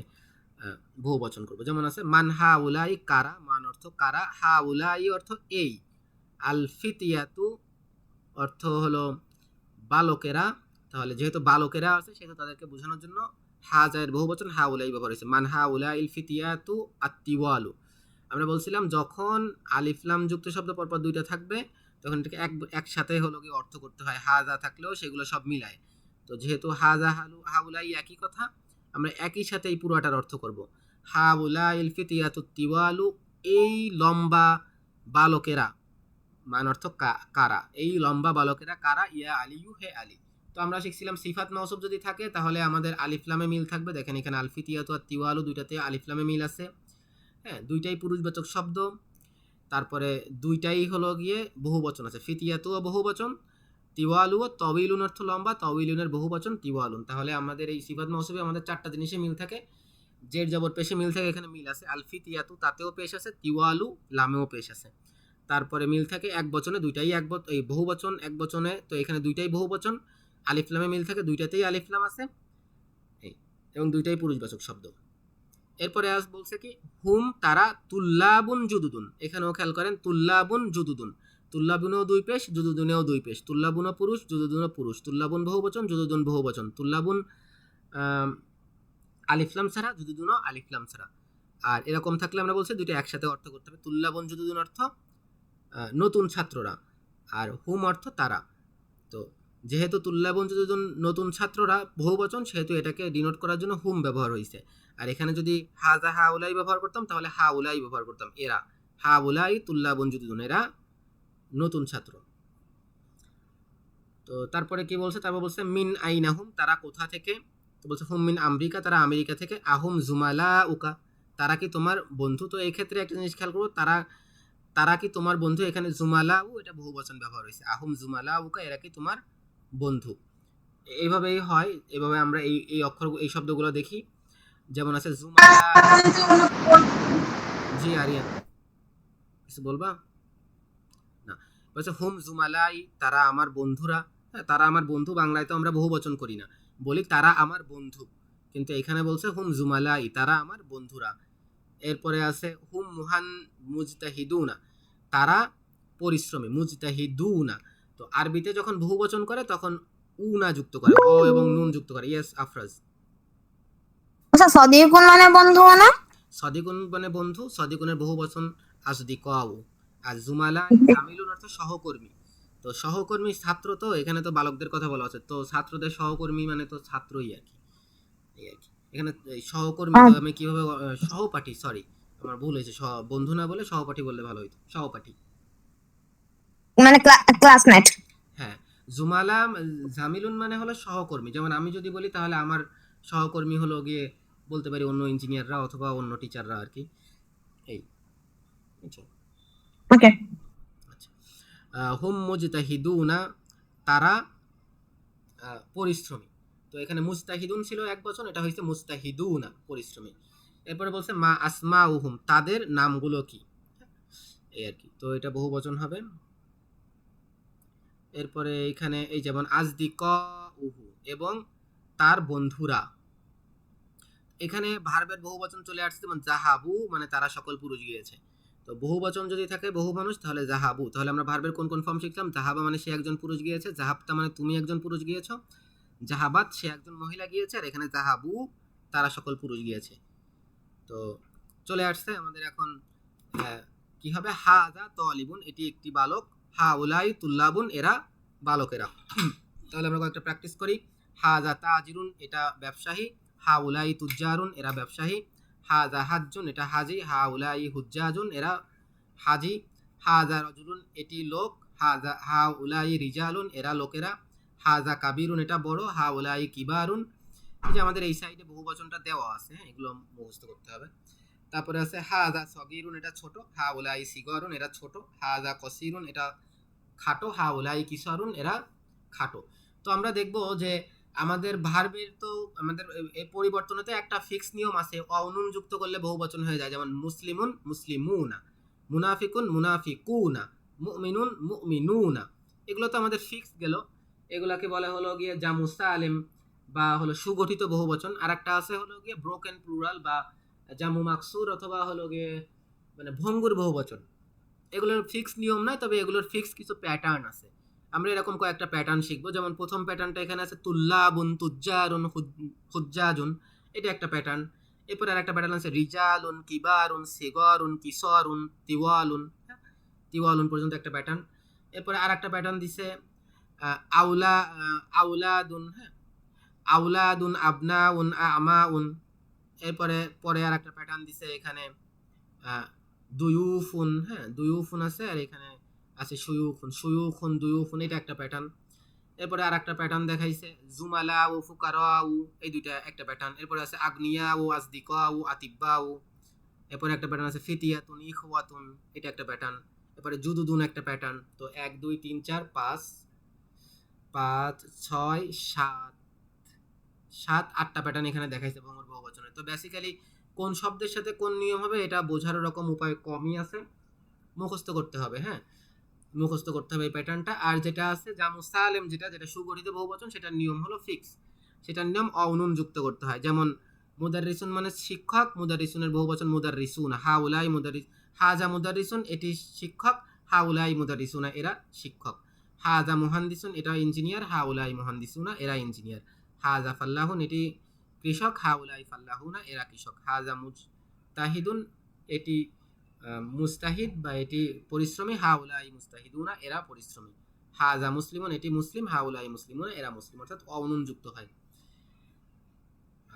বহুবচন করব। যেমন আছে মান হাউলাই কারা, মান অর্থ কারা, হাউলাই অর্থ এই, আল ফিতিয়াতু অর্থ হলো বালকেরা। তাহলে যেহেতু বালকেরা আছে সেহেতু তাদেরকে বোঝানোর জন্য হাজার বহুবচন হাউলাই ব্যবহার হয়েছে। মান হাউলাইল ফিতিয়াতু আত্তিওয়ালু। আমরা বলছিলাম যখন আলিফলাম যুক্ত শব্দ পরপর দুইটা থাকবে তখন এটাকে একসাথে হলো কি অর্থ করতে হয়, হাজা থাকলেও সেগুলো সব মিলায়। তো যেহেতু হাজা হাউলাই একই কথা, আমরা একই সাথে এই পুরোটার অর্থ করব। হাউলাইল ফিতিয়াতু তিওয়ালু, এই লম্বা বালকেরা, মান অর্থ কারা, এই লম্বা বালকেরা কারা, ইয়া আলিয়ু হে আলী। তো আমরা শিখছিলাম সিফাত মাউসুফ যদি থাকে তাহলে আমাদের আলিফলামে মিল থাকবে। দেখেন এখানে আলফিতিয়াতু আর তিওয়ালু দুইটাতে আলিফলামে মিল আছে। হ্যাঁ, দুইটাই পুরুষবাচক শব্দ। তারপরে দুইটাই হলো গিয়ে বহুবচন আছে, ফিতিয়াতু ও বহুবচন, তিওয়ালু ও তবিলুন অর্থ লম্বা, তবিলুনের বহুবচন তিওয়ালুন। তাহলে আমাদের এই সিফাত মাউসুফে আমাদের চারটা জিনিসে মিল থাকে। জের জবর পেশে মিল থাকে, এখানে মিল আছে। আলফিতিয়াতু তাতেও পেশ আছে, তিওয়ালু লামেও পেশ আছে। তারপরে মিল থাকে এক বচনে, দুইটাই এই বহুবচন এক বচনে, তো এখানে দুইটাই বহুবচন। আলিফলামে মিল থাকে, দুইটাতেই আলিফলাম আছে এবং দুইটাই পুরুষবাচক শব্দ। এরপরে আজ বলছে কি হুম তারা তুল্লাবুন জুদুদুন। এখানেও খেয়াল করেন তুল্লাবুন জুদুদুন, তুল্লাবুনও দুই পেশ, জুদুদুনেও দুই পেশ। তুল্লাবুনও পুরুষ, জুদুদুনও পুরুষ। তুল্লাবুন বহুবচন, জুদুদুন বহুবচন। তুল্লাবুন আলিফলাম ছাড়া, জুদুদুনও আলিফলাম ছাড়া। আর এরকম থাকলে আমরা বলছি দুইটা একসাথে অর্থ করতে হবে। তুল্লাবুন জুদুদুন অর্থ নতুন ছাত্ররা, আর হুম অর্থ তারা। তো যেহেতু তুল্লাবুন জুদুদুন নতুন ছাত্ররা বহুবচন, সেহেতু এটাকে ডিনোট করার জন্য হুম ব্যবহার হয়েছে। আর এখানে যদি হাজা হাউলাই ব্যবহার করতাম তাহলে হাউলাই ব্যবহার করতাম, এরা। হাউলাই তুল্লাবুন জুদুদুন, এরা নতুন ছাত্র। তো তারপরে কি বলছে, তারপর বলছে মিন আইনাহুম, তারা কোথা থেকে। তো বলছে হুম মিন আমেরিকা, তারা আমেরিকা থেকে। আহুম জুমালা উকা, তারা কি তোমার বন্ধু। তো এই ক্ষেত্রে একটা জিনিস খেয়াল করবো, তারা কি তোমার বন্ধু, এখানে জুমালা উ এটা বহুবচন ব্যবহার হয়েছে। আহুম জুমালা উকা, এরা কি তোমার বন্ধু। এইভাবেই হয়, এভাবে আমরা এই অক্ষর এই শব্দগুলো দেখি। যেমন আছে জুমালা। জি আরিয়ান কিছু বলবা না। বলছে হুম জুমালাই, তারা আমার বন্ধুরা। হ্যাঁ, তারা আমার বন্ধু, বাংলায় তো আমরা বহুবচন করি না, বলি তারা আমার বন্ধু, কিন্তু এখানে বলছে হুম জুমালাই, তারা আমার বন্ধুরা। এরপরে আছে হুম মুহান মুজতাহিদুনা, তারা পরিশ্রমী। মুজতাহিদুনা, তো আরবিতে যখন বহুবচন করে তখন উনা যুক্ত করে, অ এবং নুন যুক্ত করে। ইয়েস আফরাজ। আচ্ছা, সদিকুন মানে বন্ধু না? সদিকুন মানে বন্ধু, সদিকুনের বহুবচন আসদিকাউ। আর জুমালা জামিলুন অর্থ সহকর্মী। তো সহকর্মী ছাত্র, তো এখানে তো বালকদের কথা বলা আছে, তো ছাত্রদের সহকর্মী মানে তো ছাত্রই আর কি, এই আর কি। এখানে সহকর্মী তো আমি কিভাবে সহপাঠী, সরি আমার ভুল হয়েছে, বন্ধু না বলে সহপাঠী বললে ভালো হইতো, সহপাঠী। মানে ক্লাসমেট। হ্যাঁ, জুমালা জামিলুন মানে হলো সহকর্মী। যেমন আমি যদি বলি তাহলে আমার সহকর্মী হলো গিয়ে বলতে পারি অন্য ইঞ্জিনিয়াররা অথবা অন্য টিচাররা আর কি, এই। আচ্ছা ওকে। আচ্ছা, হুম মুজতাহিদুনা, তারা পরিশ্রমী। তো এখানে মুস্তাহিদুন ছিল এক বচন, এটা হয়েছে মুস্তাহিদুনা, পরিশ্রমী। এরপরে বলছে মা আসমা উহুম, তাদের নামগুলো কি, এই আর কি। তো এটা বহু বচন হবে। এরপরে এখানে এই যেমন আজদিক উহু, এবং তার বন্ধুরা। এখানে ভার্বের বহুবচন চলে আসছে, যেমন জাহাবু মানে তারা সকল পুরুষ গিয়েছে। তো বহুবচন যদি থাকে বহু মানুষ তাহলে জাহাবু। তাহলে আমরা ভার্বের কোন কোন ফর্ম শিখলাম, জাহাবা মানে সে একজন পুরুষ গিয়েছে, জাহাবতা মানে তুমি একজন পুরুষ গিয়েছো, জাহাবাত সে একজন মহিলা গিয়েছে, আর এখানে জাহাবু তারা সকল পুরুষ গিয়েছে। তো চলে আসছে আমাদের এখন কি হবে, হাজা তলিবুন, এটি একটি বালক, হাউলাই তুল্লাবুন, এরা বালকেরা। তাহলে আমরা কয়েকটা প্র্যাকটিস করি। হাজা তাজিরুন, এটা ব্যবসায়ী। হাউলাই তুজ্জারুন, এরা ব্যবসায়ী। হাজা হাজ্জুন, এটা হাজি। হাউলাই হুজ্জাজুন, এরা হাজি। হাজা রজুলুন, এটি লোক। হাউলাই রিজালুন, এরা লোকেরা। হাজা কাবিরুন, এটা বড়। হাউলাই কিবারুন। এই যে আমাদের এই সাইডে বহু বচনটা দেওয়া আছে, এগুলো মুখস্থ করতে হবে। তারপরে আছে হাজা সগিরুন, এটা ছোট। হাউলাই সিগরুন, এরা ছোট। হাজা কসিরুন, এটা খাটো। হাউলাই কিসরুন, এরা খাটো। তো আমরা দেখব যে আমাদের ভার্বের তো আমাদের এই পরিবর্তনেতে একটা ফিক্স নিয়ম আছে, অনুন যুক্ত করলে বহুবচন হয়ে যায়, যেমন মুসলিমুন মুসলিমুনা, মুনাফিকুন মুনাফিকুনা, মুমিনুন মুমিনুনা। এগুলো তো আমাদের ফিক্স গেল। এগুলাকে বলা হলো গিয়ে জামু সালেম বা হলো সুগঠিত বহুবচন। আর একটা আছে হলো গিয়ে ব্রোকেন প্লুরাল বা জামু মাকসুর অথবা হলো গিয়ে মানে ভঙ্গুর বহুবচন। এগুলোর ফিক্স নিয়ম নয়, তবে এগুলোর ফিক্স কিছু প্যাটার্ন আছে। আমরা এরকম কয়েকটা প্যাটার্ন শিখবো। যেমন প্রথম প্যাটার্নটা এখানে আছে তুল্লাবুন তুজ্জারুন হুজ্জাজুন, এটা একটা প্যাটার্ন। এরপর আর একটা প্যাটার্ন আছে রিজালুন কিবারুন সিগরুন কিসরুন তিওয়ালুন, তিওয়ালুন পর্যন্ত একটা প্যাটার্ন। এরপরে আর একটা প্যাটার্ন দিছে আউলাদুন, হ্যাঁ, আউলাদুন আবনাউন আমাউন। এরপরে পরে আর একটা প্যাটার্ন দিছে এখানে দুয়ুফুন, হ্যাঁ, দুয়ুফুন আছে, আর এখানে আছে সুয়ুফুন, সুয়ুফুন দুয়ুফুন, এটা একটা প্যাটার্ন। এরপরে আর একটা প্যাটার্ন দেখাইছে জুমালা ও ফুকারা ও, এই দুইটা একটা প্যাটার্ন। এরপরে আছে আগনিয়া ও আসদিকা ও আতিব্বা ও। এরপরে একটা প্যাটার্ন আছে ফিতিয়াতুন ইখওয়াতুন, এটা একটা প্যাটার্ন। এরপরে জুদুদুন একটা প্যাটার্ন। তো 1 2 3 4 5 5 6 7 7 8টা প্যাটার্ন এখানে দেখাইছে ভঙ্গুর বহুবচনে। তো বেসিক্যালি কোন শব্দের সাথে কোন নিয়ম হবে এটা বোঝার রকম উপায় কমই আছে, মুখস্থ করতে হবে। হ্যাঁ, মুখস্থ করতে হবে এই প্যাটার্নটা। আর যেটা আছে জামু সালেম, যেটা যেটা সুগঠিত বহুবচন, সেটার নিয়ম হলো ফিক্স। সেটার নিয়ম অনুন যুক্ত করতে হয়। যেমন মুদাররিসুন মানে শিক্ষক, মুদাররিসুনের বহুবচন মুদাররিসুন, হাউলাই মুদাররিস, হাজা মুদাররিসুন এটি শিক্ষক, হাউলাই মুদাররিসুনা এরা শিক্ষক। হাজা মুহান্দিসুন এটা ইঞ্জিনিয়ার, হাউলাই মুহান্দিসুনা এরা ইঞ্জিনিয়ার। হাজা ফাল্লাহুন এটি কৃষক, হাউলাই ফাল্লাহুনা এরা কৃষক। হাজা মুজতাহিদুন এটি মুস্তাহিদ বা এটি পরিশ্রমী, হাউলাই মুস্তাহিদুনা এরা পরিশ্রমী। হাজা মুসলিমুন এটি মুসলিম, হাউলাই মুসলিমুনা এরা মুসলিম, অর্থাৎ অনুন যুক্ত হয়।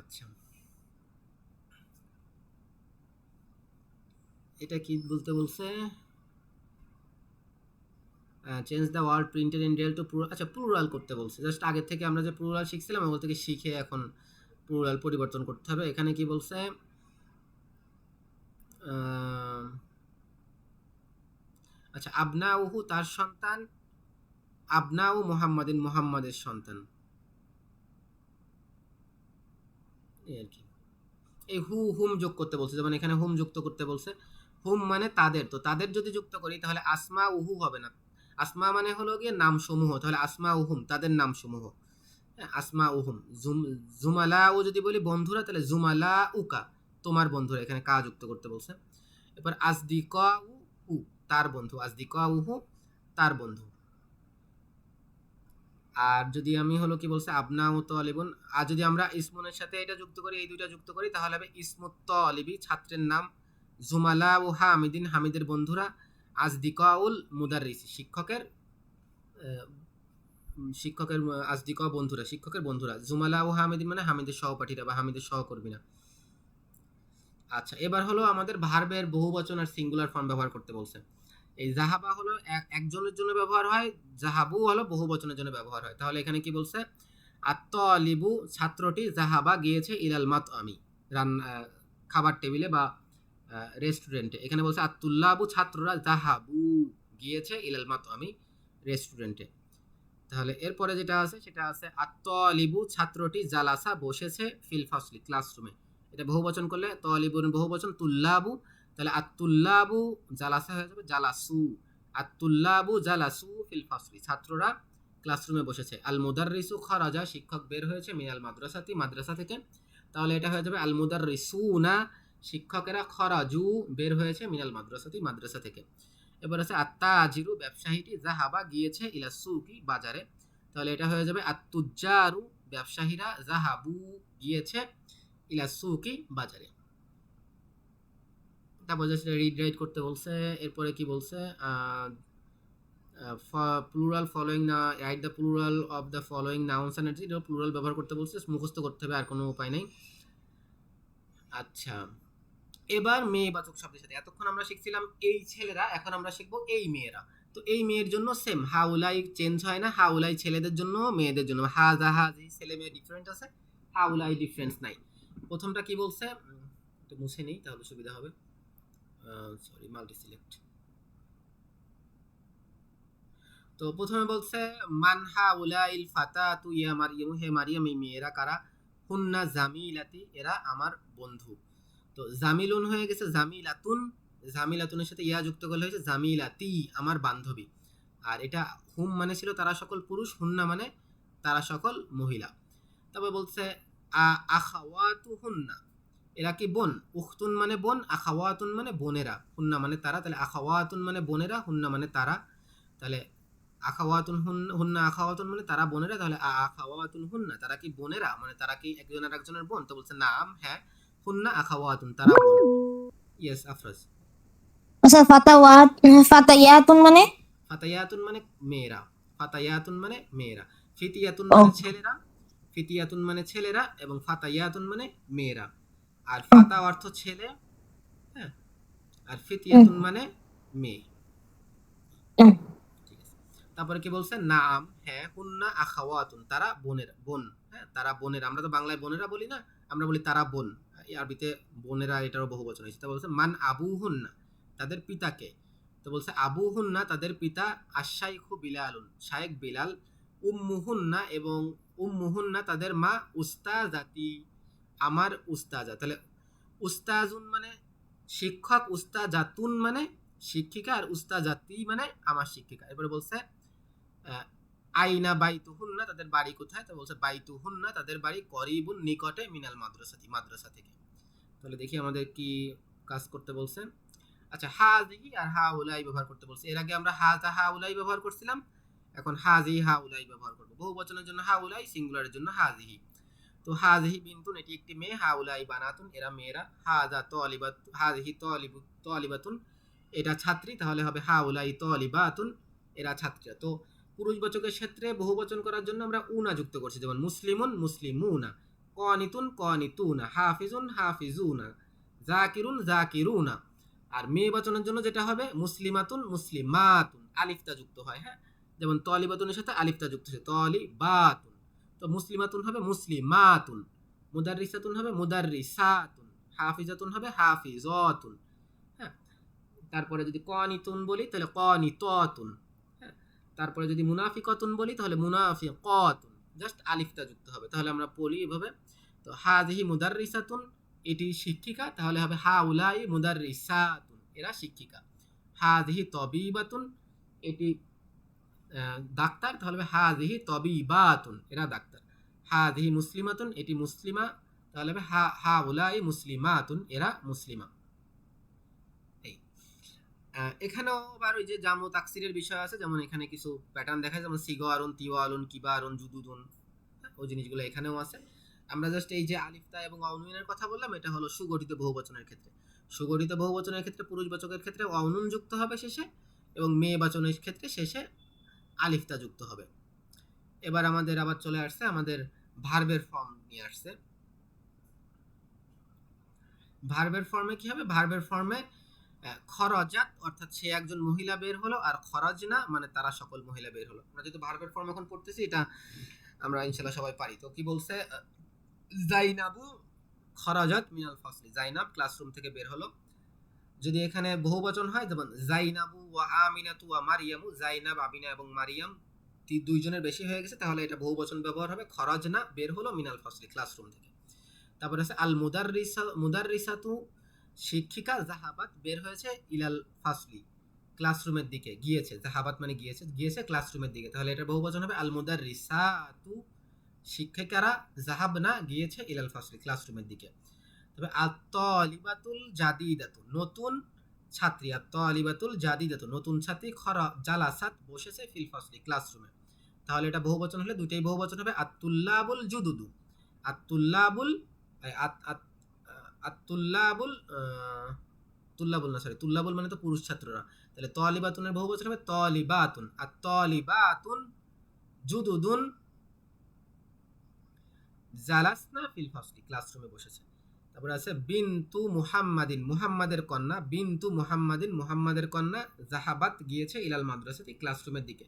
আচ্ছা, এটা কি বলতে বলছে? Change the word printed in real to plural. আচ্ছা, প্লুরাল করতে বলছে। জাস্ট আগের থেকে আমরা যে প্লুরাল শিখছিলাম ওগুলো থেকে শিখে এখন প্লুরাল পরিবর্তন করতে হবে। এখানে কি বলছে? আচ্ছা, আবনাউহু তার সন্তান, আবনাউ মুহাম্মাদিন মুহাম্মাদের সন্তান, এই আর কি। এই হুম যোগ করতে বলছে, যেমন এখানে হুম যুক্ত করতে বলছে। হুম মানে তাদের, তো তাদের যদি যুক্ত করি তাহলে আসমা উহু হবে না। আসমা মানে হলো গিয়ে নাম সমূহ, তাহলে আসমা উহুম তাদের নাম সমূহ, হ্যাঁ, আসমা উহুম। জুমালা ও যদি বলি বন্ধুরা, তাহলে জুমালা উকা তোমার বন্ধুরা, এখানে কা যুক্ত করতে বলছে। এবার আজদিকা উ তার বন্ধু, আজদিকা উহু তার বন্ধু। আর যদি আমি হলো কি বলছে আবনা ও তলিবুন, আর যদি আমরা ইসমুনের সাথে এটা যুক্ত করি, এই দুইটা যুক্ত করি, তাহলে হবে ইসমুত তলিবি ছাত্রের নাম, জুমালা ও হামিদিন হামিদের বন্ধুরা, আজদিকাউল মুদাররিস শিক্ষকের শিক্ষকের আজদিকা বন্ধুরা শিক্ষকের বন্ধুরা, জুমালা ও হামিদিন মানে হামিদের সহপাঠীরা বা হামিদের সহকর্মীরা। আচ্ছা, এবার হলো আমাদের ভার্বের বহুবচন আর সিঙ্গুলার ফর্ম ব্যবহার করতে বলছে। এই জাহাবা হলো একজনের জন্য ব্যবহার হয়, জাহাবু হলো বহুবচনের জন্য ব্যবহার হয়। তাহলে এখানে কি বলছে? আত্তালিবু ছাত্রটি, জাহাবা গিয়েছে, ইলাল মাতআমি খাবার টেবিলে বা রেস্টুরেন্টে। এখানে বলছে আত্তুল্লাবু ছাত্ররা, জাহাবু গিয়েছে, ইলাল মাতআমি রেস্টুরেন্টে। তাহলে এরপরে যেটা আছে সেটা আছে আত্তালিবু ছাত্রটি, জালাসা বসেছে, ফিল ফাসলি ক্লাসরুমে। এটা বহুবচন করলে তালিবুন বহুবচন, তুল্লাবু, তাহলে আত্তুল্লাবু জালাসা হয়ে যাবে জালাসু, আত্তুল্লাবু জালাসু ফিল ফাসলি ছাত্ররা ক্লাসরুমে বসেছে। আল মুদাররিসু খারাজা শিক্ষক বের হয়েছে, মিনাল মাদ্রাসাতি মাদ্রাসা থেকে, তাহলে এটা হয়ে যাবে আল মুদাররিসুনা শিক্ষকেরা, খরাজু বের হয়েছে, মিনাল মাদ্রাসাতি মাদ্রাসা থেকে। এবার আছে আত্তাজিরু ব্যবসায়ীটি, জাহাবা গিয়েছে, ইলা সুকি বাজারে, তাহলে এটা হয়ে যাবে আত্তুজ্জারু ব্যবসায়ীরা, জাহাবু গিয়েছে, ইলা সুকি বাজারে। তারপর সেটা রিড রাইট করতে বলছে। এরপরে কি বলছে? প্লুরাল ফলোয়িং না, write the plural of the following nouns and এটা প্লুরাল ব্যবহার করতে বলছে, মুখস্থ করতে হবে, আর কোনো উপায় নেই। আচ্ছা, এবার মেয়েবাচক শব্দের সাথে এতক্ষণ আমরা শিখছিলাম এই ছেলেরা, এখন আমরা শিখবো এই মেয়েরা। তো এই মেয়ের জন্য সেম হাউলাই চেঞ্জ হয় না, হাউলাই ছেলেদের জন্য মেয়েদের জন্য, হাজা হাজি ছেলে মেয়ে ডিফারেন্ট আছে, হাউলাই ডিফারেন্স নাই। প্রথমটা কি বলছে? একটু মুছে নেই তাহলে সুবিধা হবে। Sorry, multi select. তো প্রথমে বলছে মান হাউলাইল ফাতাতু ইয়া মারিয়াম, হে মারিয়াম এই মেয়েরা কারা, হুন্না জামিলাতি এরা আমার বন্ধু। তো জামিলুন হয়ে গেছে জামিলাতুন, জামিলাতুনের সাথে ইয়া যুক্ত করলে হয়েছে জামিলাতি আমার বান্ধবী। আর এটা হুম মানে ছিল তারা সকল পুরুষ, হুন্না মানে তারা সকল মহিলা। তারপর বলছে আখাওয়াতু হুন্না এরা কি বোন, উখতুন মানে বোন, আখাওয়াতুন মানে বোনেরা, হুন্না মানে তারা, তাহলে আখাওয়াতুন মানে বোনেরা, হুন্না মানে তারা। তাহলে আখাওয়াতুন হুন্না আখাওয়াতুন মানে তারা বোনেরা, তাহলে আখাওয়াতুন হুন্না তারা কি বোনেরা, মানে তারা কি একজন আর একজনের বোন। তো বলছে নাম হ্যাঁ, হুন্না আখাওয়াতুন তারা বোন। ইয়েস আফরাজ। আচ্ছা ফাতায়াতুন মানে? ফাতায়াতুন মানে মেয়েরা, ফাতায়াতুন মানে মেয়েরা, ফিতিয়াতুন ও মানে ছেলেরা, ফিতিয়াতুন মানে ছেলেরা এবং ফাতায়াতুন মানে মেয়েরা। আর ফাতা অর্থ ছেলে, হ্যাঁ, আর ফিতিয়াতুন মানে মেয়ে। ঠিক আছে। তারপরে কি বলছে নাম হ্যাঁ, হুন্না আখাওয়াতুন তারা বোনের বোন, হ্যাঁ তারা বোনের, আমরা তো বাংলায় বোনেরা বলি না, আমরা বলি তারা বোন, এই আরবিতে বোনেরা এটারও বহু বচন হয়েছে। তা বলছে মান আবু হুন্না তাদের পিতাকে। তো বলছে আবু হুন্না তাদের পিতা আশাইখু বিলালুন শায়েখ বিলাল, উম্মুহুন্না এবং উম্মুহুন্না তাদের মা উস্তাজাতি আমার উস্তাজা। তাহলে উস্তাজুন মানে শিক্ষক, উস্তাজাতুন মানে শিক্ষিকা, আর উস্তাজাতি মানে আমার শিক্ষিকা। এরপরে বলছে আহ, আইনা বাইতুহুন্না তাদের বাড়ি কোথায়, তো বলছে বাইতুহুন্না তাদের বাড়ি করিবুন নিকটে মিনাল মাদ্রাসাতি মাদ্রাসা থেকে। তাহলে দেখি আমাদের কি কাজ করতে বলছে। আচ্ছা হাজিহি আর হাউলাই ব্যবহার করতে বলছে। এর আগে আমরা হাজা হাউলাই ব্যবহার করছিলাম, এখন হাজি হাউলাই ব্যবহার করব। বহু বচনের জন্য হাউলাই, সিঙ্গুলারের জন্য হাজিহি। তো হাজিহি বিনতুন এটি একটি মেয়ে, হাউলাই বানাতুন এরা মেয়েরা, হাজা তলিবাত হাজিহি তলিবাতুন এটা ছাত্রী, তাহলে হবে হাউলাই তলিবাতুন এরা ছাত্রীরা। তো পুরুষবাচকের ক্ষেত্রে বহুবচন করার জন্য আমরা উনা যুক্ত করছি, যেমন মুসলিমুন মুসলিমুনা, কনিতুন কনিতুনা, হাফিজুন হাফিজুনা, জাকিরুন জাকিরুনা। আর মেয়ে বাচনের জন্য যেটা হবে মুসলিমাতুন মুসলিমাতুন, আলিফতা যুক্ত হয়, হ্যাঁ, যেমন তলিবাতুনের সাথে আলিফতা যুক্ত হচ্ছে তলিবাতুন। তো মুসলিমাতুন হবে মুসলিমাতুন, মুদাররিসাতুন হবে মুদাররিসাতুন, হাফিজাতুন হবে হাফিজাতুন, হ্যাঁ। তারপরে যদি কনিতুন বলি তাহলে কনিতাতুন, হ্যাঁ। তারপরে যদি মুনাফিকাতুন বলি তাহলে মুনাফিকাতুন, জাস্ট আলিফটা যুক্ত হবে। তাহলে আমরা বলি এভাবে। তো হাযিহি মুদাররিসাতুন এটি শিক্ষিকা, তাহলে হবে হাউলাই মুদাররিসাতুন এরা শিক্ষিকা। হাযিহি তবিবাতুন এটি ডাক্তার, তাহলে হবে হাযিহি তবিবাতুন এরা ডাক্তার। হাযিহি মুসলিমাতুন এটি মুসলিমা, তাহলে হবে হাউলাই মুসলিমাতুন এরা মুসলিমা। এই এখানেও আবার ওই যে জামু তাকসিরের বিষয় আছে, যেমন এখানে কিছু প্যাটার্ন দেখা যায়, যেমন সিগোয়ারুন তিওয়ালুন কিবারুন জুদুদুন, ওই জিনিসগুলো এখানেও আছে। আমরা জাস্ট এই যে আলিফতা এবং অনুনের কথা বললাম, এটা হলো সুগঠিত বহুবচনের ক্ষেত্রে। সুগঠিত বহুবচনের ক্ষেত্রে পুরুষবাচকের ক্ষেত্রে অনুন যুক্ত হবে শেষে, এবং মেয়ে বাচনের ক্ষেত্রে শেষে আলিফতা যুক্ত হবে। এবার আমাদের আবার চলে আসছে আমাদের ভার্বের ফর্ম নিয়ে আসছে। ভার্বের ফর্মে কি হবে, ভার্বের ফর্মে খরজাত অর্থাৎ সে একজন মহিলা বের হলো, আর খরজনা মানে তারা সকল মহিলা বের হলো। আমরা যেহেতু ভার্বের ফর্ম এখন পড়তেছি, এটা আমরা ইনশাআল্লাহ সবাই পারি। তো কি বলছে, জাইনাবু খরজাত মিনাল ফাসলি, জাইনাব ক্লাসরুম থেকে বের হলো। যদি এখানে বহুবচন হয়, যেমন জাইনাবু ওয়া আমিনাতু ওয়া মারিয়ামু, জাইনাব আমিনা এবং মারিয়াম দুইজনের বেশি হয়ে গেছে, তাহলে এটা বহুবচন ব্যবহার হবে খরজনা বের হলো মিনাল ফাসলি ক্লাসরুম থেকে। তারপর আছে আল মুদাররিসাতু শিক্ষিকা, জাহাবাত বের হয়েছে ইলাল ফাসলি ক্লাসরুমের দিকে গিয়েছে, জাহাবাত মানে গিয়েছে, গিয়েছে ক্লাসরুমের দিকে, তাহলে এটা বহুবচন হবে আল মুদাররিসাতু শিক্ষিকারা, জাহাবনা গিয়েছে ইলাল ফাসলি ক্লাসরুমের দিকে। তবে আত-তালিবাতুল জাদিদাতু নতুন ছাত্রী, আত-তালিবাতুল জাদিদাতু নতুন ছাত্রী, জালাসাত বসেছে ফিল ফাসলি ক্লাসরুমে, তাহলে এটা বহুবচন হলে দুইটাই বহুবচন হবে আত-তুল্লাবুল জুদুদু, আত-তুল্লাবুল আত-তুল্লাবুল তুল্লাবুল না সরি তুল্লাবুল মানে তো পুরুষ ছাত্ররা, তাহলে তালিবাতুনের বহুবচন হবে তালিবাতুন, আত-তালিবাতুন জুদুদুন জালাসনা ফিল ফাসলি ক্লাসরুমে বসেছে। তারপরে আছে বিনতু মুহাম্মাদিন মুহাম্মাদের কন্যা, বিনতু মুহাম্মাদিন মুহাম্মাদের কন্যা, জাহাবাত গিয়েছে ইলাল মাদ্রাসাতি ক্লাসরুমের দিকে।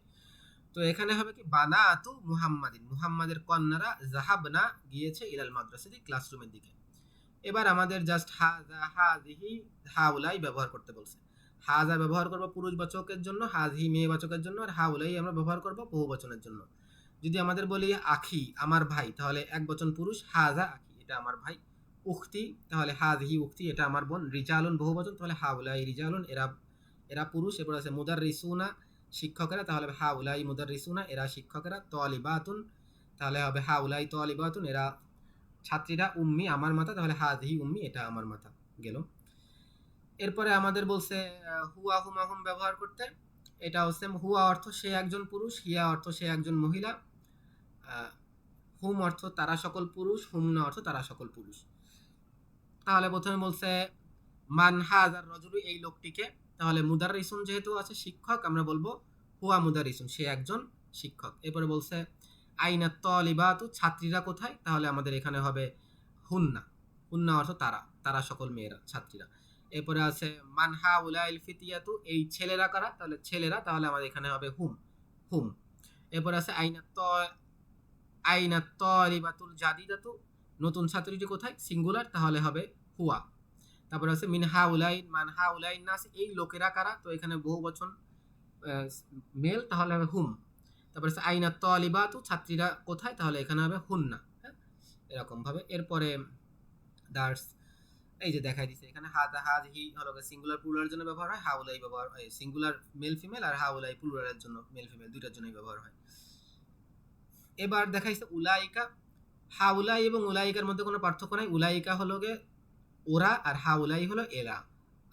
তো এখানে হবে কি বানাতু মুহাম্মাদিন মুহাম্মাদের কন্যারা, জাহাবনা গিয়েছে ইলাল মাদ্রাসাতি ক্লাসরুমের দিকে। এবার আমাদের জাস্ট হাযা হাযিহি হাউলাই ব্যবহার করতে বলছে। হাজা ব্যবহার করব পুরুষবাচকের জন্য, হাজহি মেয়েবাচকের জন্য, আর হাউলাই আমরা ব্যবহার করব বহুবচনের জন্য। যদি আমাদের বলি আখি আমার ভাই, তাহলে এক বচন পুরুষ, হাজা আখি এটা আমার ভাই। উখতি তাহলে হাজহি উখতি এটা আমার বোন। রিজালুন বহুবচন, তাহলে হাউলাই রিজালুন এরা এরা পুরুষ। এরপর আছে মুদাররিসুনা শিক্ষকেরা, তাহলে হাউলাই মুদাররিসুনা এরা শিক্ষকেরা। তলিবাতুন তাহলে হবে হাউলাই তলিবাতুন এরা ছাত্রীরা। উম্মি আমার মাতা, তাহলে হাজহি উম্মি এটা আমার মাতা গেল। এরপরে আমাদের বলছে হুয়া হুমাহুম ব্যবহার করতে। এটা হচ্ছে হুয়া অর্থ সে একজন পুরুষ, হিয়া অর্থ সে একজন মহিলা, হুম অর্থ তারা সকল পুরুষ, হুমনা অর্থ তারা সকল পুরুষ। তাহলে প্রথমে বলছে মান হাজার রজুলু এই লোকটিকে, তাহলে মুদাররিসুন যেহেতু আছে শিক্ষক আমরা বলবো হুয়া মুদাররিসুন সে একজন শিক্ষক। এরপরে বলছে আইনা তলিবাতু ছাত্রীরা কোথায়, তাহলে আমাদের এখানে হবে হুন্না, হুন্না অর্থ তারা, তারা সকল মেয়েরা ছাত্রীরা। এরপরে আছে মানহা উলাইল ফিতিয়াতু এই ছেলেরা কারা, তাহলে ছেলেরা, তাহলে আমাদের এখানে হবে হুম, হুম। এরপরে আছে আইনা তলিবাতুল জাদিদাতু নতুন ছাত্রীটি কোথায়, সিঙ্গুলার, তাহলে হবে হুয়া। তারপরে আছে মিনহা উলাইন মানহা উলাইন নাস এই লোকেরা কারা, তো এখানে বহু বচন মেল, তাহলে হবে হুম। তারপরে আছে আইনা তলিবাতু ছাত্রীরা কোথায়, তাহলে এখানে হবে হুন্না। হ্যাঁ, এরকম ভাবে। এরপরে দার্স এই যে দেখাই দিছে এখানে হাজা হাজহি হলো সিঙ্গুলার প্লুরালের জন্য ব্যবহার হয়, হাউলাই ব্যবহার হয় সিঙ্গুলার মেল ফিমেল, আর হাউলাই প্লুরালের জন্য মেল ফিমেল দুইটার জন্যই ব্যবহার হয়। এবার দেখাইছে উলাইকা। হাউলাই এবং উলাইকার মধ্যে কোনো পার্থক্য নাই। উলাইকা হলো গে ওরা, আর হাউলাই হলো এরা,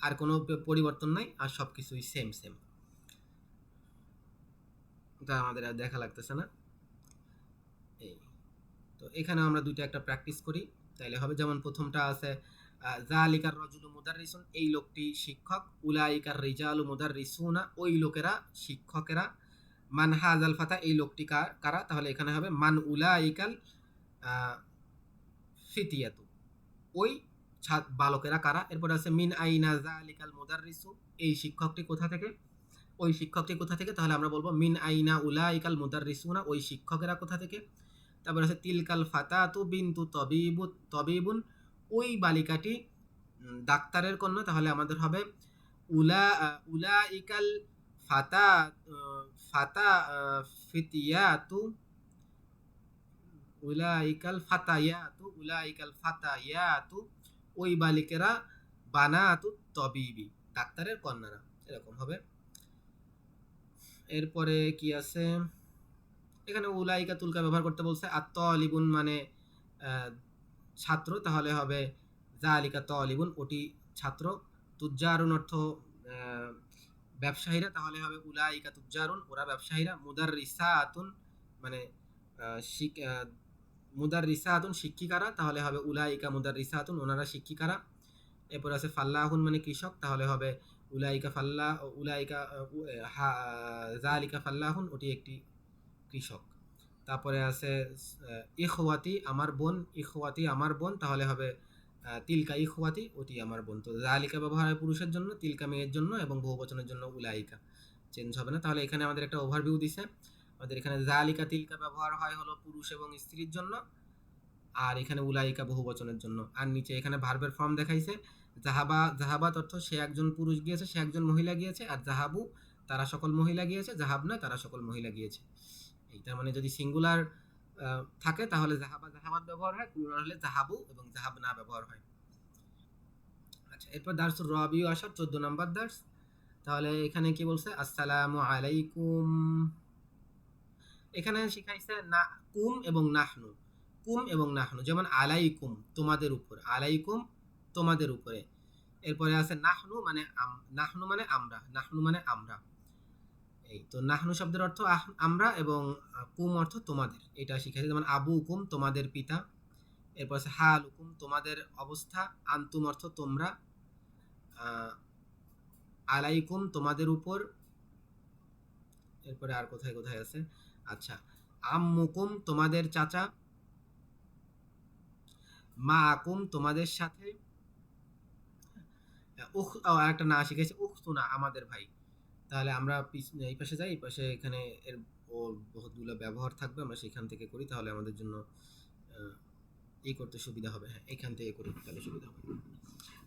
আর কোনো পরিবর্তন নাই, আর সবকিছুই সেম সেম। এটা আমাদের আর দেখা লাগতেছে না। এই তো এখানে আমরা দুইটা একটা প্র্যাকটিস করি তাইলে হবে। যেমন প্রথমটা আছে জালিকার রজুলু মুদাররিসুন এই লোকটি শিক্ষক। উলাইকার রিজালু মুদাররিসুনা ওই লোকেরা শিক্ষকেরা। মান হাজাল ফাতা এই লোকটি কারা, তাহলে এখানে হবে মান উলাইকাল ফিতিয়াতু ওই বালকেরা কারা। এরপর আছে মিন আইনা জালিকাল মুদাররিসু এই শিক্ষকটি কোথা থেকে, ওই শিক্ষকটি কোথা থেকে, তাহলে আমরা বলবো মিন আইনা উলাইকাল মুদাররিসুনা ওই শিক্ষকেরা কোথা থেকে। তারপর আছে তিলকাল ফাতাতু বিনতু তবিবুন ওই বালিকাটি ডাক্তারের কন্যা, তাহলে আমাদের হবে উলাইকাল ফাতা ফাতা ফিতিয়াতু উলাইকাল ফাতায়াতু ওই বালিকেরা বানাতু তবিবি ডাক্তারের কন্যারা, এরকম হবে। এরপরে কি আছে এখানে উলাইকা তুলকা ব্যবহার করতে বলছে। আর তলিবুন মানে ছাত্র, তাহলে হবে জালিকা তলিবুন ওটি ছাত্র। তুজ্জারুন অর্থ ব্যবসায়ীরা, তাহলে হবে উলাইকা তুজ্জারুন ওরা ব্যবসায়ীরা। মুদাররিসাতুন মানে মুদাররিসাতুন শিক্ষিকারা, তাহলে হবে উলাইকা মুদাররিসাতুন ওনারা শিক্ষিকারা। এরপর আছে ফাল্লাহুন মানে কৃষক, তাহলে হবে উলাইকা ফাল্লাহ উলাইকা জালিকা ফাল্লাহুন ওটি একটি কৃষক। তারপরে আছে ইখওয়াতি আমার বোন, ইখওয়াতি আমার বোন, তাহলে হবে তিলকা ইখওয়াতি ওটি আমার বোন। তো জালিকা ব্যবহার হয় পুরুষের জন্য, তিলকা মেয়ের জন্য, এবং বহুবচনের জন্য উলাইকা চেঞ্জ হবে না। তাহলে এখানে আমাদের একটা ওভারভিউ দিছে। আমাদের এখানে জালিকা তিলকা ব্যবহার হয় হলো পুরুষ এবং স্ত্রীর জন্য, আর এখানে উলাইকা বহুবচনের জন্য। আর নিচে এখানে ভার্বের ফর্ম দেখাইছে। জাহাবাত অর্থ সে একজন পুরুষ গিয়েছে, সে একজন মহিলা গিয়েছে। আর জাহাবু তারা সকল মহিলা গিয়েছে, জাহাবনা তারা সকল মহিলা গিয়েছে। এইটার মানে যদি সিঙ্গুলার থাকে তাহলে জাহাবাত ব্যবহার হয়, প্লুরাল হলে জাহাবু এবং জাহাবনা ব্যবহার হয়। আচ্ছা, এরপর দার্সুর রবিউ আসার 14 নম্বর দার্স। তাহলে এখানে কি বলছে আসসালামু আলাইকুম। এখানে শিখাইছে না কুম এবং নাহনু, কুম এবং নাহনু, যেমন আলাইকুম তোমাদের উপর, আলাইকুম তোমাদের উপরে। এরপরে আছে নাহনু মানে নাহনু মানে আমরা, নাহনু মানে আমরা। এই তো নাহনু শব্দের অর্থ আমরা, এবং কুম অর্থ তোমাদের, এটা শিখাইছে। যেমন আবু হুকুম তোমাদের পিতা। এরপর আছে হাল হুকুম তোমাদের অবস্থা। আন্তুম অর্থ তোমরা। আলাইকুম তোমাদের উপর। এরপরে আর কোথায় কোথায় আছে, আচ্ছা আম্মুকুম তোমাদের চাচা। মা আকুম তোমাদের সাথে। আর একটা না শিখেছে উখতুনা আমাদের ভাই। তাহলে আমরা এই পাশে যাই, এই পাশে এখানে এর ওর বহুতগুলো ব্যবহার থাকবে, আমরা সেখান থেকে করি, তাহলে আমাদের জন্য এই করতে সুবিধা হবে। হ্যাঁ, এখান থেকে করি তাহলে সুবিধা হবে।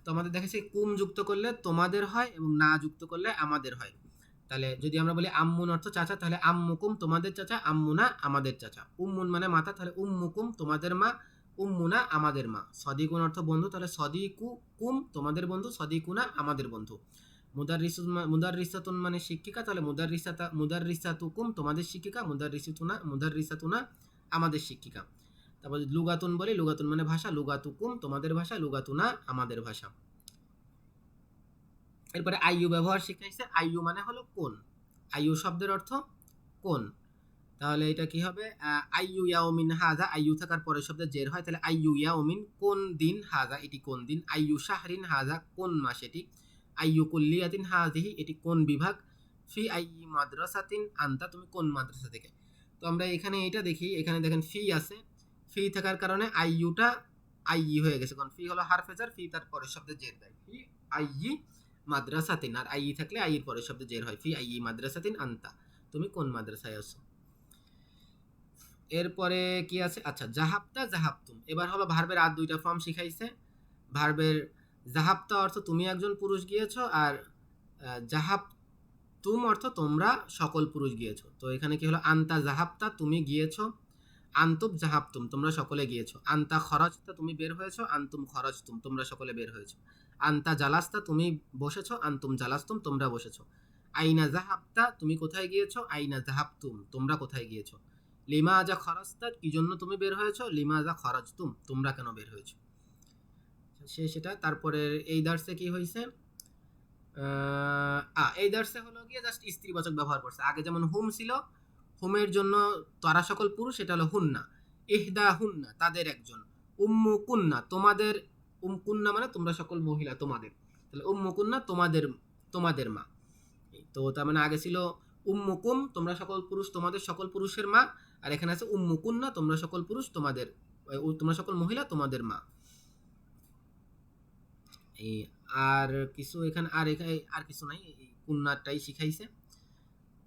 তো আমাদের দেখেছি কুম যুক্ত করলে তোমাদের হয় এবং না যুক্ত করলে আমাদের হয়। তাহলে যদি আমরা বলি আম্মুন অর্থ চাচা, তাহলে আম্মুকুম তোমাদের চাচা, আম্মুনা আমাদের চাচা। উম্মুন মানে মাতা, তাহলে উম্মুকুম তোমাদের মা, উম্মুনা আমাদের মা। সদিকুন অর্থ বন্ধু, তাহলে সদিকু কুম তোমাদের বন্ধু, সদিকুনা আমাদের বন্ধু। মুদাররিসাতুন মানে শিক্ষিকা, তাহলে মুদাররিসাতুকুম তোমাদের শিক্ষিকা, মুদাররিসাতুনা আমাদের শিক্ষিকা। তারপর লুগাতুন বলি, লুগাতুন মানে ভাষা, লুগাতুকুম তোমাদের ভাষা, লুগাতুনা আমাদের ভাষা। এরপরে আইয়ু ব্যবহার শিখাইছে। আইয়ু মানে হলো কোন। আইয়ু শব্দের অর্থ কোন। তাহলে এটা কি হবে? আইয়ু ইয়াউমিন হাযা, আইয়ু থাকার পরে শব্দের জের হয়, তাহলে আইয়ু ইয়াউমিন কোন দিন, হাযা এটি কোন দিন, আইয়ু শাহরিন হাযা কোন মাস এটি, আইয়ু কুল্লিয়াতিন হাযিহি এটি কোন বিভাগ, ফি আইয়ি মাদ্রাসাতিন আনতা তুমি কোন মাদ্রাসা থেকে। তো আমরা এখানে এটা দেখি, এখানে দেখেন ফি আছে, ফি থাকার কারণে আইয়ুটা আইয়ি হয়ে গেছে, কারণ ফি হলো হারফে জার, ফি তার পরের শব্দে জের দেয়, ফি আইয়ি মাদ্রাসাতিন, আর আইয়ি থাকলে আইয়ির পরের শব্দে জের হয়, ফি আইয়ি মাদ্রাসাতিন আনতা তুমি কোন মাদ্রাসায় আছো। এরপরে কি আছে? আচ্ছা, জাহাবতা জাহাবতুম। এবার হলো ভার্বের আর দুইটা ফর্ম শিখাইছে। ভার্বের জাহাবতা অর্থ তুমি একজন পুরুষ গিয়েছো, আর জাহাবতুম অর্থ তোমরা সকল পুরুষ গিয়েছো। তো এখানে কি হলো? আন্তা জাহাবতা তুমি গিয়েছো, আন্তুম জাহাবতুম তোমরা সকলে গিয়েছো, আন্তা খরচতা তুমি বের হয়েছো, আন্তুম খরচতুম তোমরা সকলে বের হয়েছো, আন্তা জালাস্তা তুমি বসেছো, আন্তুম জালাস্তুম তোমরা বসেছো, আইনা জাহাবতা তুমি কোথায় গিয়েছো, আইনা জাহাবতুম তোমরা কোথায় গিয়েছো, লিমাজা খরচতা কি জন্য তুমি বের হয়েছো, লিমাজা খরচতুম তোমরা কেন বের হয়েছো। সেটা তারপরে এই দার্সে কি হয়েছে? এই দার্সে হলো গিয়ে জাস্ট স্ত্রীবাচক ব্যবহার করছে। আগে যেমন হুম ছিল, হুমের জন্য তারা সকল পুরুষ, এটা হলো হুন্না। ইহদা হুন্না তাদের একজন, উম্মু কুন্না তোমাদের, কুন্না মানে তোমরা সকল মহিলা তোমাদের, তাহলে উম্মু কুন্না তোমাদের তোমাদের মা। তো তার মানে আগে ছিল উম্মুকুম তোমরা সকল পুরুষ তোমাদের সকল পুরুষের মা, আর এখানে আছে উম্মু কুন্না তোমরা সকল পুরুষ তোমাদের, তোমরা সকল মহিলা তোমাদের মা। এই আর কিছু এখানে আর কিছু নাই, এই কুন্নাটাই শিখাইছে।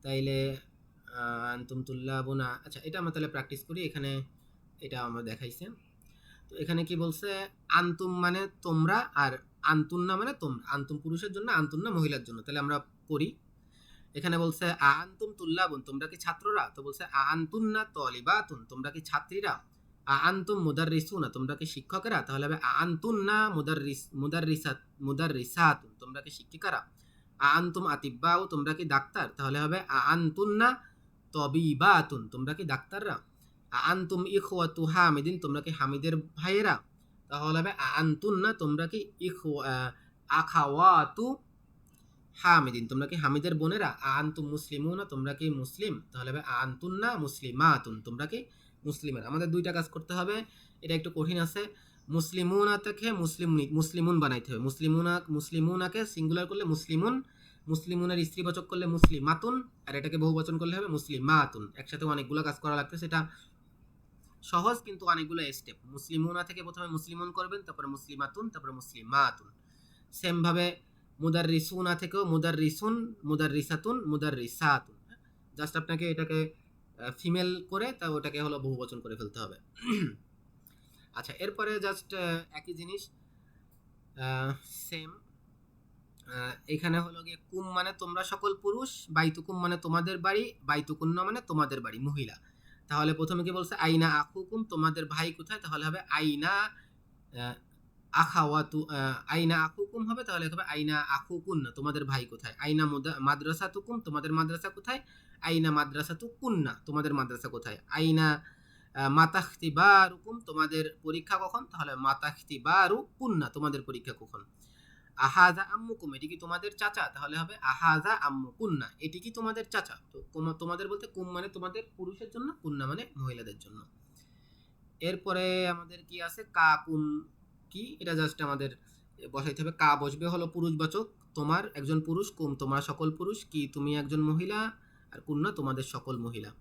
তাইলে আনতুম তুল্লাবুনা, আচ্ছা এটা আমরা তাহলে প্র্যাকটিস করি। এখানে এটা আমরা দেখাইছে। তো এখানে কি বলছে? আন্তুম মানে তোমরা, আর আন্তুন্না মানে তোমরা। আন্তুম পুরুষের জন্য, আন্তুন্না মহিলার জন্য। তাহলে আমরা করি। এখানে বলছে আনতুম তুল্লাবুন তোমরা কি ছাত্ররা, তো বলছে আনতুন্না তলিবাতুন তোমরা কি ছাত্রীরা, আনতুম মুদাররিসুনা তোমরা কি শিক্ষকেরা, তাহলে হবে আনতুন্না মুদাররিসাতুন তোমরা কি শিক্ষিকারা, আনতুম আতিব্বাউ তোমরা কি ডাক্তার, তাহলে হবে আনতুন্না তবিবাতুন তোমরা কি ডাক্তাররা, আনতুম ইখওয়াতু হামিদিন তোমরা কি হামিদের ভাইয়েরা, তাহলে হবে আনতুন্না তোমরা কি আখাওয়াতু হামিদিন তোমরা কি হামিদের বোনেরা, আনতুম মুসলিমুনা তোমরা কি মুসলিম, তাহলে হবে আনতুন্না মুসলিমাতুন তোমরা কি মুসলিমের। আমাদের দুইটা কাজ করতে হবে, এটা একটু কঠিন আছে। মুসলিমুনা থেকে মুসলিমুন বানাইতে হবে। মুসলিমুনাকে সিঙ্গুলার করলে মুসলিমুন, মুসলিমুনের স্ত্রীবাচক করলে মুসলিমাতুন, আর এটাকে বহুবচন করলে হবে মুসলিমাতুন। একসাথে অনেকগুলো কাজ করা লাগবে, সেটা সহজ কিন্তু অনেকগুলো স্টেপ। মুসলিমুনা থেকে প্রথমে মুসলিমুন করবেন, তারপরে মুসলিমাতুন, তারপরে মুসলিমাতুন। সেম ভাবে মুদাররিসুনা থেকেও মুদাররিসুন, মুদাররিসাতুন, মুদাররিসাতুন। জাস্ট আপনাকে এটাকে ফিমেল করে তা ওটাকে হলো বহুবচন করে ফেলতে হবে। আচ্ছা, এরপরে জাস্ট একই জিনিস সেম। এখানে হলো গিয়ে কুম মানে তোমরা সকল পুরুষ, বাইতুকুম মানে তোমাদের বাড়ি, বাইতুকুন্না মানে তোমাদের বাড়ি মহিলা। তাহলে প্রথমে কি বলছে? আইনা আখুকুম তোমাদের ভাই কোথায়, তাহলে হবে আইনা আখাওয়াতু, আইনা আখুকুম হবে, তাহলে হবে আইনা আখুকুন্না তোমাদের ভাই কোথায়, আইনা মাদ্রাসাতুকুম তোমাদের মাদ্রাসা কোথায়, আইনা মাদ্রাসাতু কুন্না তোমাদের মাদ্রাসা কোথায়, আইনা মাতাখতিবারুকুম তোমাদের পরীক্ষা কখন, তাহলে মাতাখতিবারু কুন্না তোমাদের পরীক্ষা কখন, আহাজা আম্মুকুম এটি কি তোমাদের চাচা, তাহলে হবে আহাজা আম্মু কুন্না এটি কি তোমাদের চাচা। তো তোমাদের বলতে কুম মানে তোমাদের পুরুষের জন্য, কুন্না মানে মহিলাদের জন্য। এরপরে আমাদের কি আছে? কা কুম কি, এটা জাস্ট আমাদের বসাইতে হবে। কা বসবে হলো পুরুষবাচক, তোমার একজন পুরুষ, কুম তোমরা সকল পুরুষ, কি তুমি একজন মহিলা, আর কুন্না তোমাদের সকল মহিলা।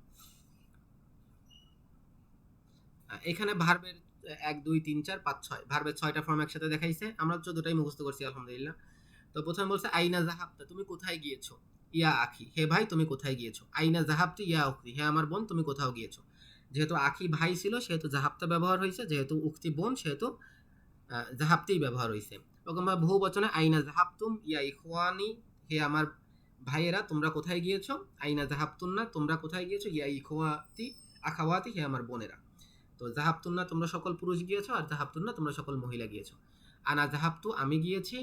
এখানে ভার্বের 1 2 3 4 5 6 ভার্বের 6টা ফর্ম একসাথে দেখাইছে। আমরা 14টাই মুখস্থ করছি আলহামদুলিল্লাহ। তো প্রথমে বলছে আইনা জাহাবতা তুমি কোথায় গিয়েছো, ইয়া আখি হে ভাই তুমি কোথায় গিয়েছো, আইনা জাহাবতি ইয়া উখতি হে আমার বোন তুমি কোথাও গিয়েছো। যেহেতু আখি ভাই ছিল সেহেতু জাহাবতা ব্যবহার হয়েছে, যেহেতু উক্তি বোন সেহেতু জাহাবতেই ব্যবহার হয়েছে। ওরকম ভাবে বহু বচনে আইনা জাহাবতুম ইয়া ইখওয়ানি, হে আমার ভাইয়েরা তোমরা কোথায় গিয়েছো, আইনা জাহাবতুন্না তোমরা কোথায় গিয়েছো, ইয়া ইখওয়াতি আখাওয়াতি, হে আমার বোনেরা। তো জাহাবতুন্না তোমরা সকল পুরুষ গিয়েছো, আর জাহাবতুন্না তোমরা সকল মহিলা গিয়েছো। আনা জাহাবতু আমি গিয়েছি,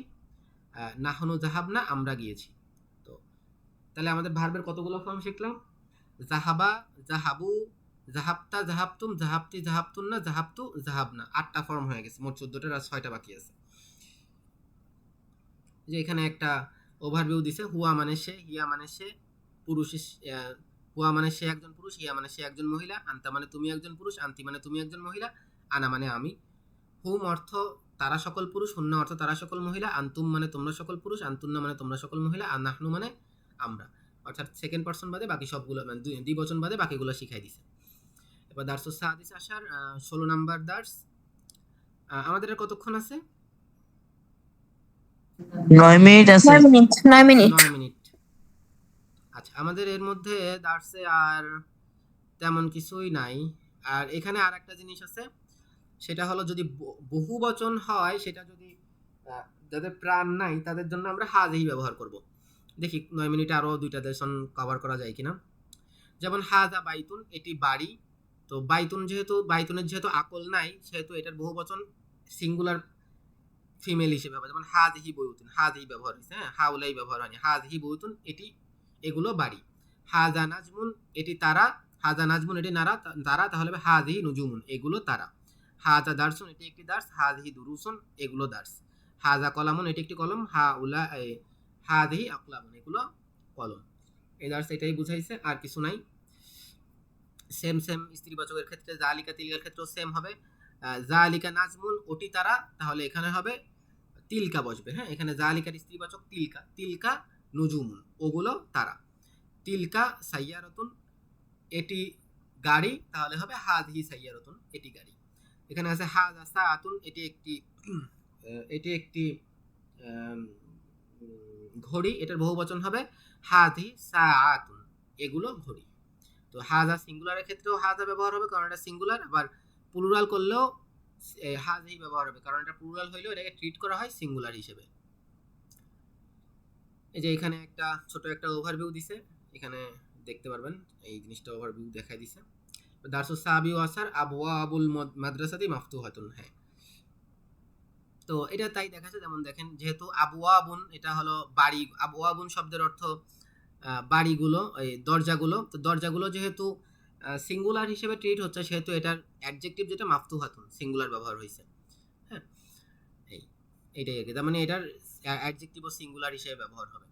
নাহনু জাহাবনা আমরা গিয়েছি। তো তাহলে আমাদের ভার্বের কতগুলো ফর্ম শিখলাম? জাহাবা, জাহাবু, জাহাবতা, জাহাবতুম, জাহাবতি, জাহাবতুন্না, জাহাবতু, জাহাবনা, 8টা ফর্ম হয়ে গেছে, মোট 14টার আর 6টা বাকি আছে। যে এখানে একটা ওভারভিউ দিছে, হুয়া মানে সে, হিয়া মানে সে পুরুষ, হুয়া মানে সে একজন পুরুষ, হিয়া মানে সে একজন মহিলা, আন্তা মানে তুমি একজন পুরুষ, আন্তি মানে তুমি একজন মহিলা, আনা মানে আমি। হুম অর্থ তারা সকল পুরুষ, হুন্না অর্থ তারা সকল মহিলা, আন্তুম মানে তোমরা সকল পুরুষ, আন্তুন্না মানে তোমরা সকল মহিলা, আর নাহনু মানে আমরা। অর্থাৎ সেকেন্ড পারসন বাদে বাকি সবগুলো, মানে দ্বিবচন বাদে বাকিগুলো শিখাই দিছে। এবার দার্সুস সাহাদিস আসার 16 নাম্বার দার্স। আমাদের আর কতক্ষণ আছে? 9 মিনিট আছে। 9 মিনিট 9 মিনিট। 9 মিনিট। আচ্ছা, আমাদের এর মধ্যে দার্সে আর তেমন কিছুই নাই। আর এখানে আর একটা জিনিস আছে, সেটা হলো যদি বহু বচন হয়, সেটা যদি যাদের প্রাণ নাই তাদের জন্য আমরা হাজহি ব্যবহার করব। দেখি 9 মিনিটে আরো 2টা দেশন কভার করা যায় কিনা। যেমন হাজা বাইতুন, এটি বাড়ি। তো বাইতুনের যেহেতু আকল নাই, সেহেতু এটার বহু বচন সিঙ্গুলার ফিমেল হিসেবে হবে। যেমন হাজহি বয়ুতুন, হাজহি ব্যবহার হয়েছে, হ্যাঁ, হাউলাই ব্যবহার হয়নি। হাজহি বয়ুতুন এটি, এগুলো বাড়ি। হাজা নাজমুন এটি তারা, হাজা নাজমুন এটি তারা, তাহলে হবে হাজহি নুজুমুন এগুলো তারা। হাজা দারসুন এটি একটি দার্স, হাজহি দুরুসুন এগুলো দার্স। হাজা কলামুন এটি একটি কলম, হাজহি আকলামুন এগুলো কলম। এই দার্স এটাই বুঝাইছে, আর কিছু নাই। সেম স্ত্রীবাচকের ক্ষেত্রে জালিকা তিলকার ক্ষেত্রেও সেম হবে। জালিকা নাজমুন ওটি তারা, তাহলে এখানে হবে তিলকা বসবে, হ্যাঁ, এখানে জালিকার স্ত্রীবাচক তিলকা, তিলকা নুজুমুন ওগুলো তারা। তিলকা সাইয়ারাতুন এটি গাড়ি, তাহলে হবে হাজহি সাইয়ারাতুন এটি গাড়ি। এখানে আছে হাজা সাআতুন এটি একটি ঘড়ি, এটার বহুবচন হবে হাজহি সাআতুন এগুলো ঘড়ি। তো হাজা সিঙ্গুলারের ক্ষেত্রেও হাজা ব্যবহার হবে, কারণ এটা সিঙ্গুলার। আবার প্লুরাল করলেও হাজহি ব্যবহার হবে, কারণ এটা প্লুরাল হইলেও এটাকে ট্রিট করা হয় সিঙ্গুলার হিসেবে। এই যে এখানে একটা ছোট একটা ওভারভিউ দিছে, এখানে দেখতে পারবেন এই জিনিসটা ওভারভিউ দেখাই দিছে। দারসুস সাহাবি ওয়াসার আবওয়াবুল মাদ্রাসাতি মাফতুহাতুন, হ্যাঁ। তো এটা তাই দেখাচ্ছে, যেমন দেখেন, যেহেতু আবওয়াবুন এটা হলো বাড়ি, আবওয়াবুন শব্দের অর্থ বাড়িগুলো, এই দরজাগুলো। তো দরজাগুলো যেহেতু সিঙ্গুলার হিসেবে ট্রিট হচ্ছে, সেহেতু এটার অ্যাডজেক্টিভ যেটা মাফতুহাতুন সিঙ্গুলার ব্যবহার হয়েছে, হ্যাঁ। এইটাই আর কি, তার মানে এটার অ্যাডজেক্টিভ ও সিঙ্গুলার হিসেবে ব্যবহার হবে।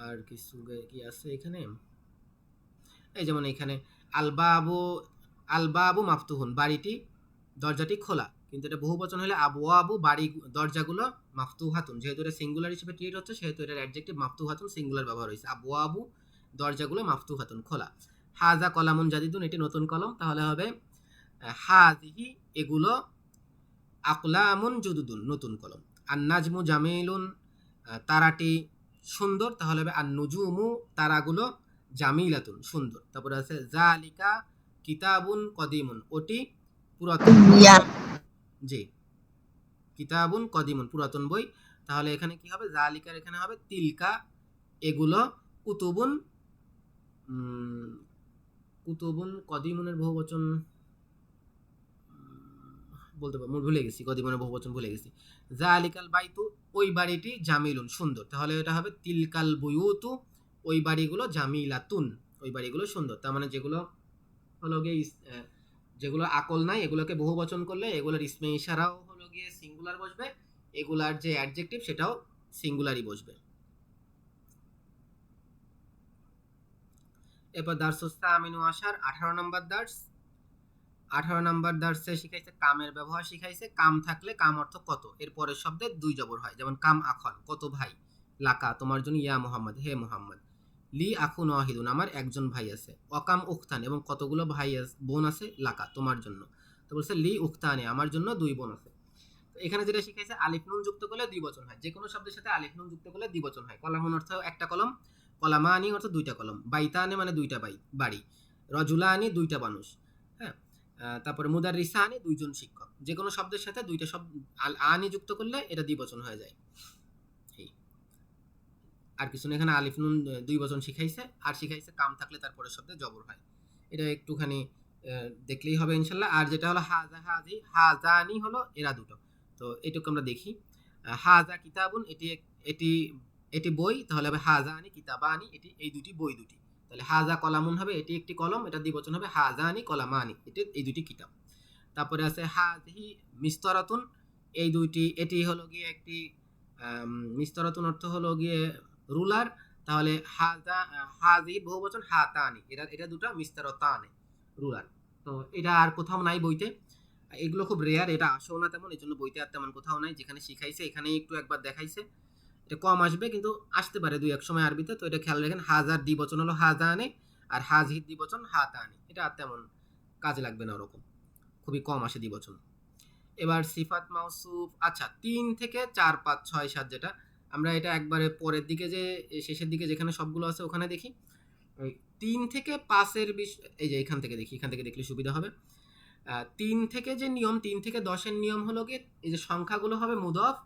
আর কিছু কি আছে এখানে? এই যেমন এখানে আলবাবু মাফতুহুন বাড়িটি, দরজাটি খোলা, কিন্তু এটা বহু বচন হলে আবওয়াবু বাড়ি দরজাগুলো মাফতুহাতুন, যেহেতু এটা সিঙ্গুলার হিসেবে ট্রিট হচ্ছে, সেহেতু এটার অ্যাডজেক্টিভ মাফতুহাতুন সিঙ্গুলার ব্যবহার হয়েছে। আবওয়াবু দরজাগুলো মাফতুহাতুন খোলা। হাজা কলামুন জাদিদুন এটি নতুন কলম, তাহলে হবে হাজিহি এগুলো আকলামুন জুদুদুন নতুন কলম। আর নাজমু জামিলুন তারাটি সুন্দর, তাহলে হবে আর নুজুমু তারাগুলো জামিলাতুন সুন্দর। তারপরে আছে জালিকা কিতাবুন কদিমুন ওটি পুরাতন, জি, কিতাবুন কদিমুন পুরাতন বই, তাহলে এখানে কি হবে? জালিকার এখানে হবে তিলকা এগুলো, কুতুবুন কদিমুনের বহুবচন বলতে পারবো, ভুলে গেছি, কদিমনের বহুবচন ভুলে গেছি। জালিকাল বাইতু ওই বাড়িটি জামিলুন সুন্দর, তাহলে এটা হবে তিলকাল বুয়ুতু ওই বাড়িগুলো জামিলাতুন ওই বাড়িগুলো সুন্দর। তার মানে যেগুলো হলো গিয়ে যেগুলো আকল নাই, এগুলোকে বহুবচন করলে এগুলোর ইসমে ইশারাও হলো গিয়ে সিঙ্গুলার বসবে, এগুলার যে অ্যাডজেক্টিভ সেটাও সিঙ্গুলারই বসবে। এরপর দার্সুস তামিনু আসার 18 নম্বর দার্স। 18 নম্বর দার্সে শিখাইছে কামের ব্যবহার শিখাইছে। কাম থাকলে কাম অর্থ কত, এর পরের শব্দে 2 জবর হয়, যেমন কাম আখন কত ভাই, লাকা তোমার জন্য, ইয়া মুহাম্মদ হে মুহাম্মদ, লি আখুন ওয়াহিদুন আমার একজন ভাই আছে, অকাম উখতান এবং কতগুলো ভাই বোন আছে, লাকা তোমার জন্য। তো বলছে লি উখতানে আমার জন্য 2 বোন আছে। তো এখানে যেটা শিখাইছে আলিফ নুন যুক্ত করলে দ্বিবচন হয়, যে কোনো শব্দের সাথে আলিফ নুন যুক্ত করলে দ্বিবচন হয়। কলামুন অর্থ একটা কলম, কলামানি অর্থ 2টা কলম, বাইতানে মানে 2টা বাড়ি, রজুলানি 2টা মানুষ, হ্যাঁ। তারপরে মুদাররিসানি, দুইজন শিক্ষক। যে কোনো শব্দের সাথে দুইটা শব্দ আনি যুক্ত করলে এটা দ্বিবচন হয়ে যায়। এই আর কিছু না, এখানে আলিফ নুন দুই বচন শিখাইছে, আর শিখাইছে কাম থাকলে তারপরে শব্দে জবর হয়। এটা একটুখানি দেখলেই হবে ইনশাল্লাহ। আর যেটা হলো হাজা হাজি হাজানি হলো এরা দুটো, তো এটুকু আমরা দেখি। হাজা কিতাবুন, এটি এটি বই, তাহলে হবে হাজানি কিতাবানি, এটি এই দুটি বই দুটি। তাহলে হাজা কলামুন হবে এটি একটি কলম, এটা দ্বিবচন হবে হাজানি কলামানি, এটি এই দুটি কিতাব। তারপরে আছে হাজিহি মিস্তরাতুন, এই দুইটি, এটি হলো গিয়ে একটি মিস্তরাতুন অর্থ হলো গিয়ে রুলার, তাহলে হাজি বহুবচন হাতানি, এটা দুটো মিস্তরাতানি রুলার। তো এটা আর কোথাও নাই বইতে, এগুলো খুব রেয়ার, এটা আসেও না তেমন, এই জন্য বইতে আর তেমন কোথাও নাই। যেখানে শিখাইছে এখানেই একটু একবার দেখাইছে, এটা কম আসবে কিন্তু আসতে পারে দুই এক সময় আরবিতে, তো এটা খেয়াল রাখেন। হাজার দ্বিবচন হলো হাজানে, আর হাজির দ্বিবচন হাতানি, এটা আর তেমন কাজে লাগবে না, ওরকম খুবই কম আসে দ্বিবচন। এবার সিফাত মাউসুফ, আচ্ছা 3 থেকে 4 5 6 7, যেটা আমরা এটা একবারে পরের দিকে যে শেষের দিকে যেখানে সবগুলো আছে ওখানে দেখি। ওই 3 থেকে 5 এর এই যে এখান থেকে দেখি, এখান থেকে দেখলে সুবিধা হবে। 3 থেকে যে নিয়ম, 3 থেকে 10 এর নিয়ম হলো গিয়ে এই যে সংখ্যাগুলো হবে মুদাফ,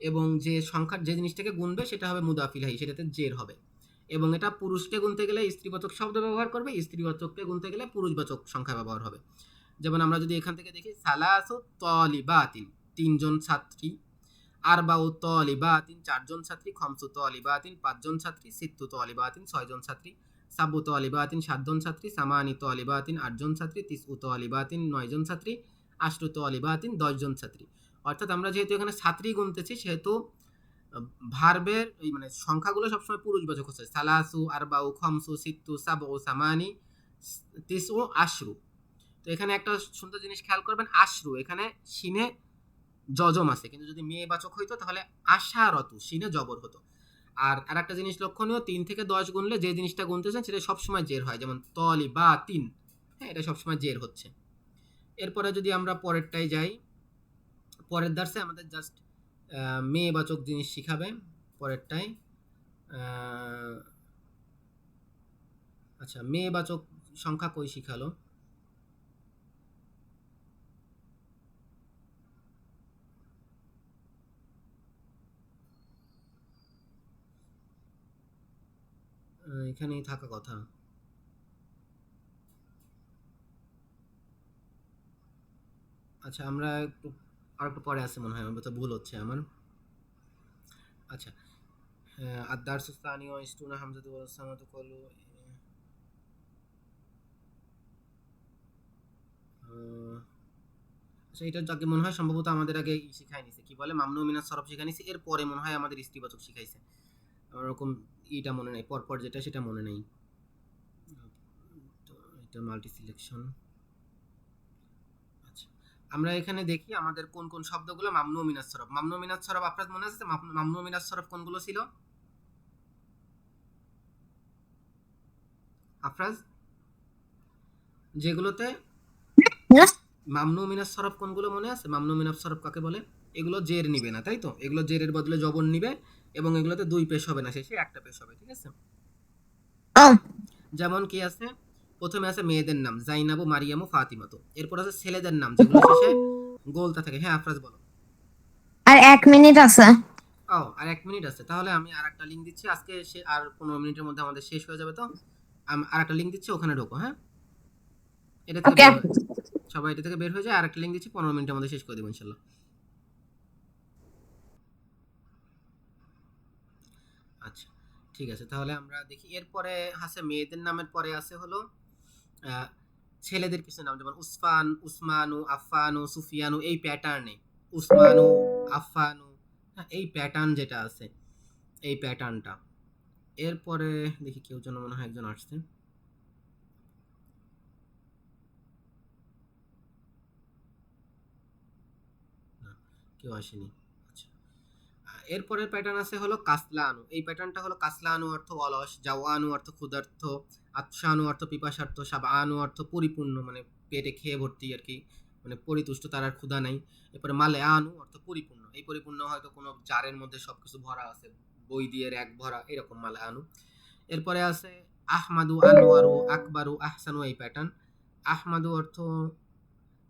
এবং যে সংখ্যার যে জিনিসটাকে গুনবে সেটা হবে মুদাফ ইলাহি, সেটাতে জের হবে। এবং এটা পুরুষকে গুনতে গেলে স্ত্রীবাচক শব্দ ব্যবহার করবে, স্ত্রীবাচককে গুনতে গেলে পুরুষবাচক সংখ্যা ব্যবহার হবে। যেমন আমরা যদি এখান থেকে দেখি সালাসু তলিবাতিন, 3 জন ছাত্রী, আরবাউ তলিবাতিন, 4 জন ছাত্রী, খমসু তলিবাতিন, 5 জন ছাত্রী, সিত্তু তলিবাতিন, 6 জন ছাত্রী, সাবু তলিবাতিন, 7 জন ছাত্রী, সামানি তলিবাতিন, 8 জন ছাত্রী, তিসউ তলিবাতিন, 9 জন ছাত্রী, আশরু তলিবাতিন, 10 জন ছাত্রী। অর্থাৎ আমরা যেহেতু এখানে ছাত্রী গুনতেছি, সেহেতু ভার্বের এই মানে সংখ্যাগুলো সবসময় পুরুষবাচক হচ্ছে। সালাসু, আরবাউ, খমসু, সিত্তু, সাবু, সামানি, তিসউ, আশরু। তো এখানে একটা সুন্দর জিনিস খেয়াল করবেন, আশরু এখানে সিনে যজম আছে, কিন্তু যদি মেয়েবাচক হইতো তাহলে আশারতু সিনে জবর হতো। আর একটা জিনিস লক্ষণীয়, 3 থেকে 10 গুনলে যে জিনিসটা গুনতেছেন সেটা সবসময় জের হয়, যেমন তলি বা 3, হ্যাঁ এটা সবসময় জের হচ্ছে। এরপরে যদি আমরা পরেরটাই যাই, পরের দার্সে আমাদের জাস্ট মেয়েবাচক জিনিস শিখাবে পরেরটাই। আচ্ছা মেয়েবাচক সংখ্যা কই শিখালো? এখানেই থাকা কথা। আচ্ছা আমরা একটু আর একটু পরে আছে মনে হয়, আমার তো ভুল হচ্ছে আমার। আচ্ছা আদ-দারসু সানি ওয়া ইসতুনা হামজাতু ওয়া সামাতু কলু, আচ্ছা এটা যাকে মনে হয় সম্ভবত আমাদের আগে শিখাই নিছে, কি বলে মামনু মিনাস সরফ শিখাই নিছে, এরপরে মনে হয় আমাদের ইস্তিবাচক শিখাইছে, আমার ওরকম এটা মনে নাই, পরপর যেটা সেটা মনে নেই। তো এটা মাল্টি সিলেকশন। আচ্ছা আমরা এখানে দেখি আমাদের কোন কোন শব্দগুলো মামনু মিনাস সরফ। মামনু মিনাস সরফ আপনার মনে আছে? মামনু মিনাস সরফ কোনগুলো ছিল আফরাজ? যেগুলোতে মামনু মিনাস সরফ কোনগুলো মনে আছে? মামনু মিনাস সরফ কাকে বলে? এগুলো জের নিবে না, তাই তো? এগুলো জেরের বদলে জবর নিবে, এবং এগুলোতে 2 পেশ হবে না, শেষে একটা পেশ হবে, ঠিক আছে? যেমন কি আছে, প্রথমে আছে মেয়েদের নাম জাইনাবু, মারিয়ামু, ফাতিমাতু। এরপর আছে ছেলেদের নাম যেগুলো শেষে গোলতা থাকে। হ্যাঁ আফরাজ বলো। আর 1 মিনিট আছে। ও আর 1 মিনিট আছে, তাহলে আমি আর একটা লিঙ্ক দিচ্ছি, আজকে আর 15 মিনিটের মধ্যে আমাদের শেষ হয়ে যাবে, তো আমি আর একটা লিঙ্ক দিচ্ছি, ওখানে ঢোকো। হ্যাঁ এটা থেকে ওকে। সবাই এটা থেকে বের হয়ে যায়, আর একটা লিঙ্ক দিচ্ছি, 15 মিনিটের মধ্যে শেষ করে দেবো ইনশাল্লাহ। আচ্ছা ঠিক আছে, তাহলে আমরা দেখি এরপরে আছে মেয়েদের নামের পরে আছে হলো ছেলেদের কিছু নাম, যেমন উসফান, উসমানু, আফফানু, সুফিয়ানু, এই প্যাটার্নে উসমানু, আফফানু, হ্যাঁ এই প্যাটার্ন যেটা আছে, এই প্যাটার্নটা। এরপরে দেখি কেউ যেন মনে হয় একজন আসছে, না কেউ আসেনি। আচ্ছা এরপরের প্যাটার্ন আছে হলো কাসলানু। এই প্যাটার্নটা হলো কাসলানু অর্থ অলস, জাওয়ানু অর্থ ক্ষুধার্ত, আতশানু অর্থ পিপাসার্থ, সাবানু অর্থ পরিপূর্ণ মানে পেটে খেয়ে ভর্তি আর কি, মানে পরিতুষ্ট, তার আর ক্ষুধা নাই। এরপরে মালে আনু অর্থ পরিপূর্ণ, এই পরিপূর্ণ হয়তো কোনো জারের মধ্যে সবকিছু ভরা আছে, বই দিয়ে এক ভরা, এরকম মালে আনু। এরপরে আছে আহমাদু, আনোয়ারু, আকবারু, আহসানু, এই প্যাটার্ন। আহমাদু অর্থ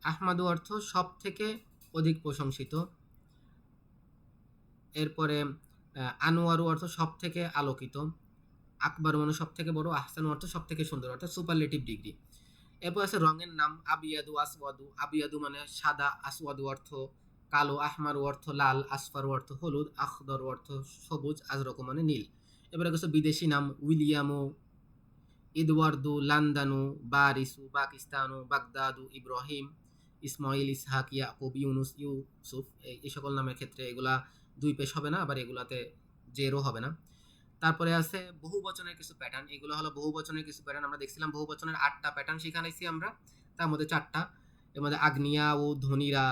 আহমাদু অর্থ সব থেকে অধিক প্রশংসিত। এরপরে আনোয়ারু অর্থ সব থেকে আলোকিত। আকবর মানে সব থেকে বড়। আহসানু অর্থ সব থেকে সুন্দর, অর্থাৎ সুপারলেটিভ ডিগ্রি। এরপর আছে রঙের নাম। আবিয়াদু আসওয়াদু। আবিয়াদু মানে সাদা, আসওয়াদু অর্থ কালো, আহমারু অর্থ লাল, আসফারু অর্থ হলুদ, আখদর অর্থ সবুজ, আজরকু মানে নীল। এবারে কিছু বিদেশি নাম। উইলিয়ামু, ইদওয়ার্দু, লান্দানু, বারিসু, পাকিস্তানু, বাগদাদু, ইব্রাহিম, ইসমাইল, ইসহাক, ইয়াকুব, ইউনুস, ইউসুফ। এই সকল নামের ক্ষেত্রে এগুলা দুই পেশ হবে না, আবার এগুলাতে জেরও হবে না। তারপরে আছে বহু বচনের কিছু প্যাটার্ন। এগুলো হলো বহু বচনের কিছু প্যাটার্ন। আমরা দেখছিলাম বহু বচনের 8টা প্যাটার্ন শিখাইছি আমরা, তার মধ্যে 4টা। এর মধ্যে আগ্নিয়া ও ধনীরা,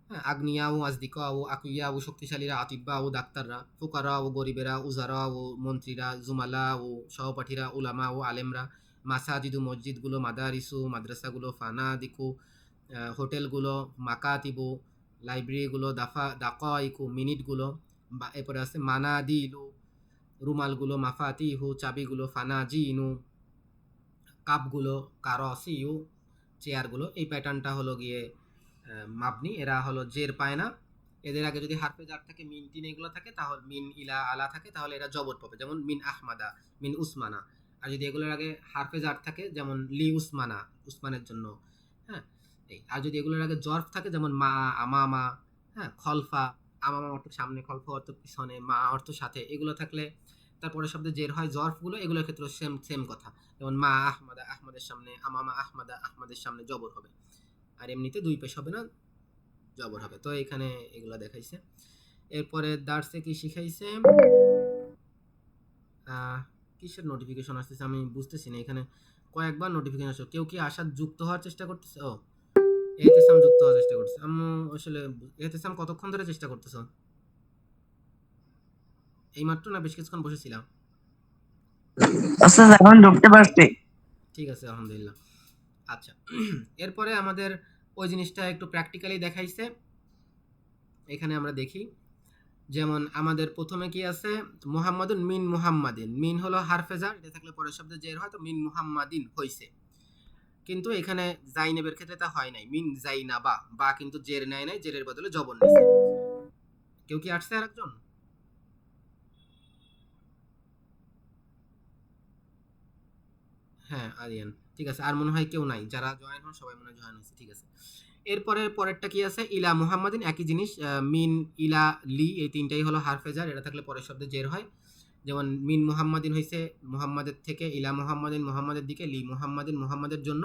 হ্যাঁ, আগ্নিয়া ও আজদিকা ও আকুইয়া ও শক্তিশালীরা, আতিব্বা ও ডাক্তাররা, ফুকারা ও গরিবেরা, উজারা ও মন্ত্রীরা, জুমালা ও সহপাঠীরা, উলামা ও আলেমরা, মাসাজিদু মসজিদগুলো, মাদারিসু মাদ্রাসাগুলো, ফানাদিকু হোটেলগুলো, মাকাতিবু লাইব্রেরিগুলো, দাকাইকু মিনিটগুলো, বা এরপরে আছে মানাদিলু রুমালগুলো, মাফাতিহু চাবিগুলো, ফানাজিনু কাপগুলো, কারসিউ চেয়ারগুলো। এই প্যাটার্নটা হলো গিয়ে মাবনি। এরা হলো জের পায় না। এদের আগে যদি হারফে জার থাকে, মিন টিন এগুলো থাকে, তাহলে মিন ইলা আলা থাকে, তাহলে এরা জবর পাবে, যেমন মিন আহমাদা, মিন উসমানা। আর যদি এগুলোর আগে হারফে জার থাকে, যেমন লি উসমানা, উসমানের জন্য, হ্যাঁ এই। আর যদি এগুলোর আগে জরফ থাকে, যেমন মা, আমামা, হ্যাঁ খলফা, আমামা অর্থ সামনে, খলফা অর্থ পিছনে, মা অর্থ সাথে, এগুলো থাকলে তারপরে শব্দে জের হয় জরফগুলো, এগুলোর ক্ষেত্রে সেম সেম কথা। যেমন মা আহমাদা, আহমদের সামনে, আমামা আহমাদা, আহমদের সামনে জবর হবে। আর এমনিতে দুই পেশ হবে না, জবর হবে। তো এখানে এগুলা দেখাইছে। এরপরে দার্সে কি শিখাইছে, কিসের নোটিফিকেশন আসতেছে আমি বুঝতেছি না। এখানে কয়েকবার নোটিফিকেশন আসছে। কেউ কি আশা যুক্ত হওয়ার চেষ্টা করতেছে? ও, এহতেসাম যুক্ত হওয়ার চেষ্টা করতেছে। আম্মু আসলে এহতেসাম কতক্ষণ ধরে চেষ্টা করতেছো? এইমাত্র না বেশ কিছুক্ষণ বসেছিলাম? আচ্ছা এখন ঢুকতে পারছি। ঠিক আছে, আলহামদুলিল্লাহ। আচ্ছা, এরপরে আমাদের ওই জিনিসটা একটু প্র্যাকটিক্যালি দেখাইছে। এখানে আমরা দেখি, যেমন আমাদের প্রথমে কি আছে, মুহাম্মাদুন মিন মুহাম্মাদিন। মিন হলো হারফে জার, এটা থাকলে পরের শব্দে জের হয়, তো মিন মুহাম্মাদিন হইছে। কিন্তু এখানে জাইনেবের ক্ষেত্রে তা হয় নাই। মিন জাইনাবা, বা কিন্তু জের নেয় নাই, জেরের বদলে জবর নিছে। কেউ কি আসছে আরেকজন? হ্যাঁ, আরিয়ান, ঠিক আছে। আর মনে হয় কেউ নাই, যারা জয়েন হন সবাই মনে হয় জয়েন হয়েছে, ঠিক আছে। এরপরে পরেরটা কি আছে, ইলা মুহাম্মাদিন, একই জিনিস। মিন, ইলা, লি, এই তিনটাই হলো হারফে জার, এটা থাকলে পরের শব্দে জের হয়। যেমন মিন মুহাম্মাদিন হয়েছে মুহাম্মাদের থেকে, ইলা মুহাম্মাদিন মুহাম্মাদের দিকে, লি মুহাম্মাদিন মুহাম্মাদের জন্য।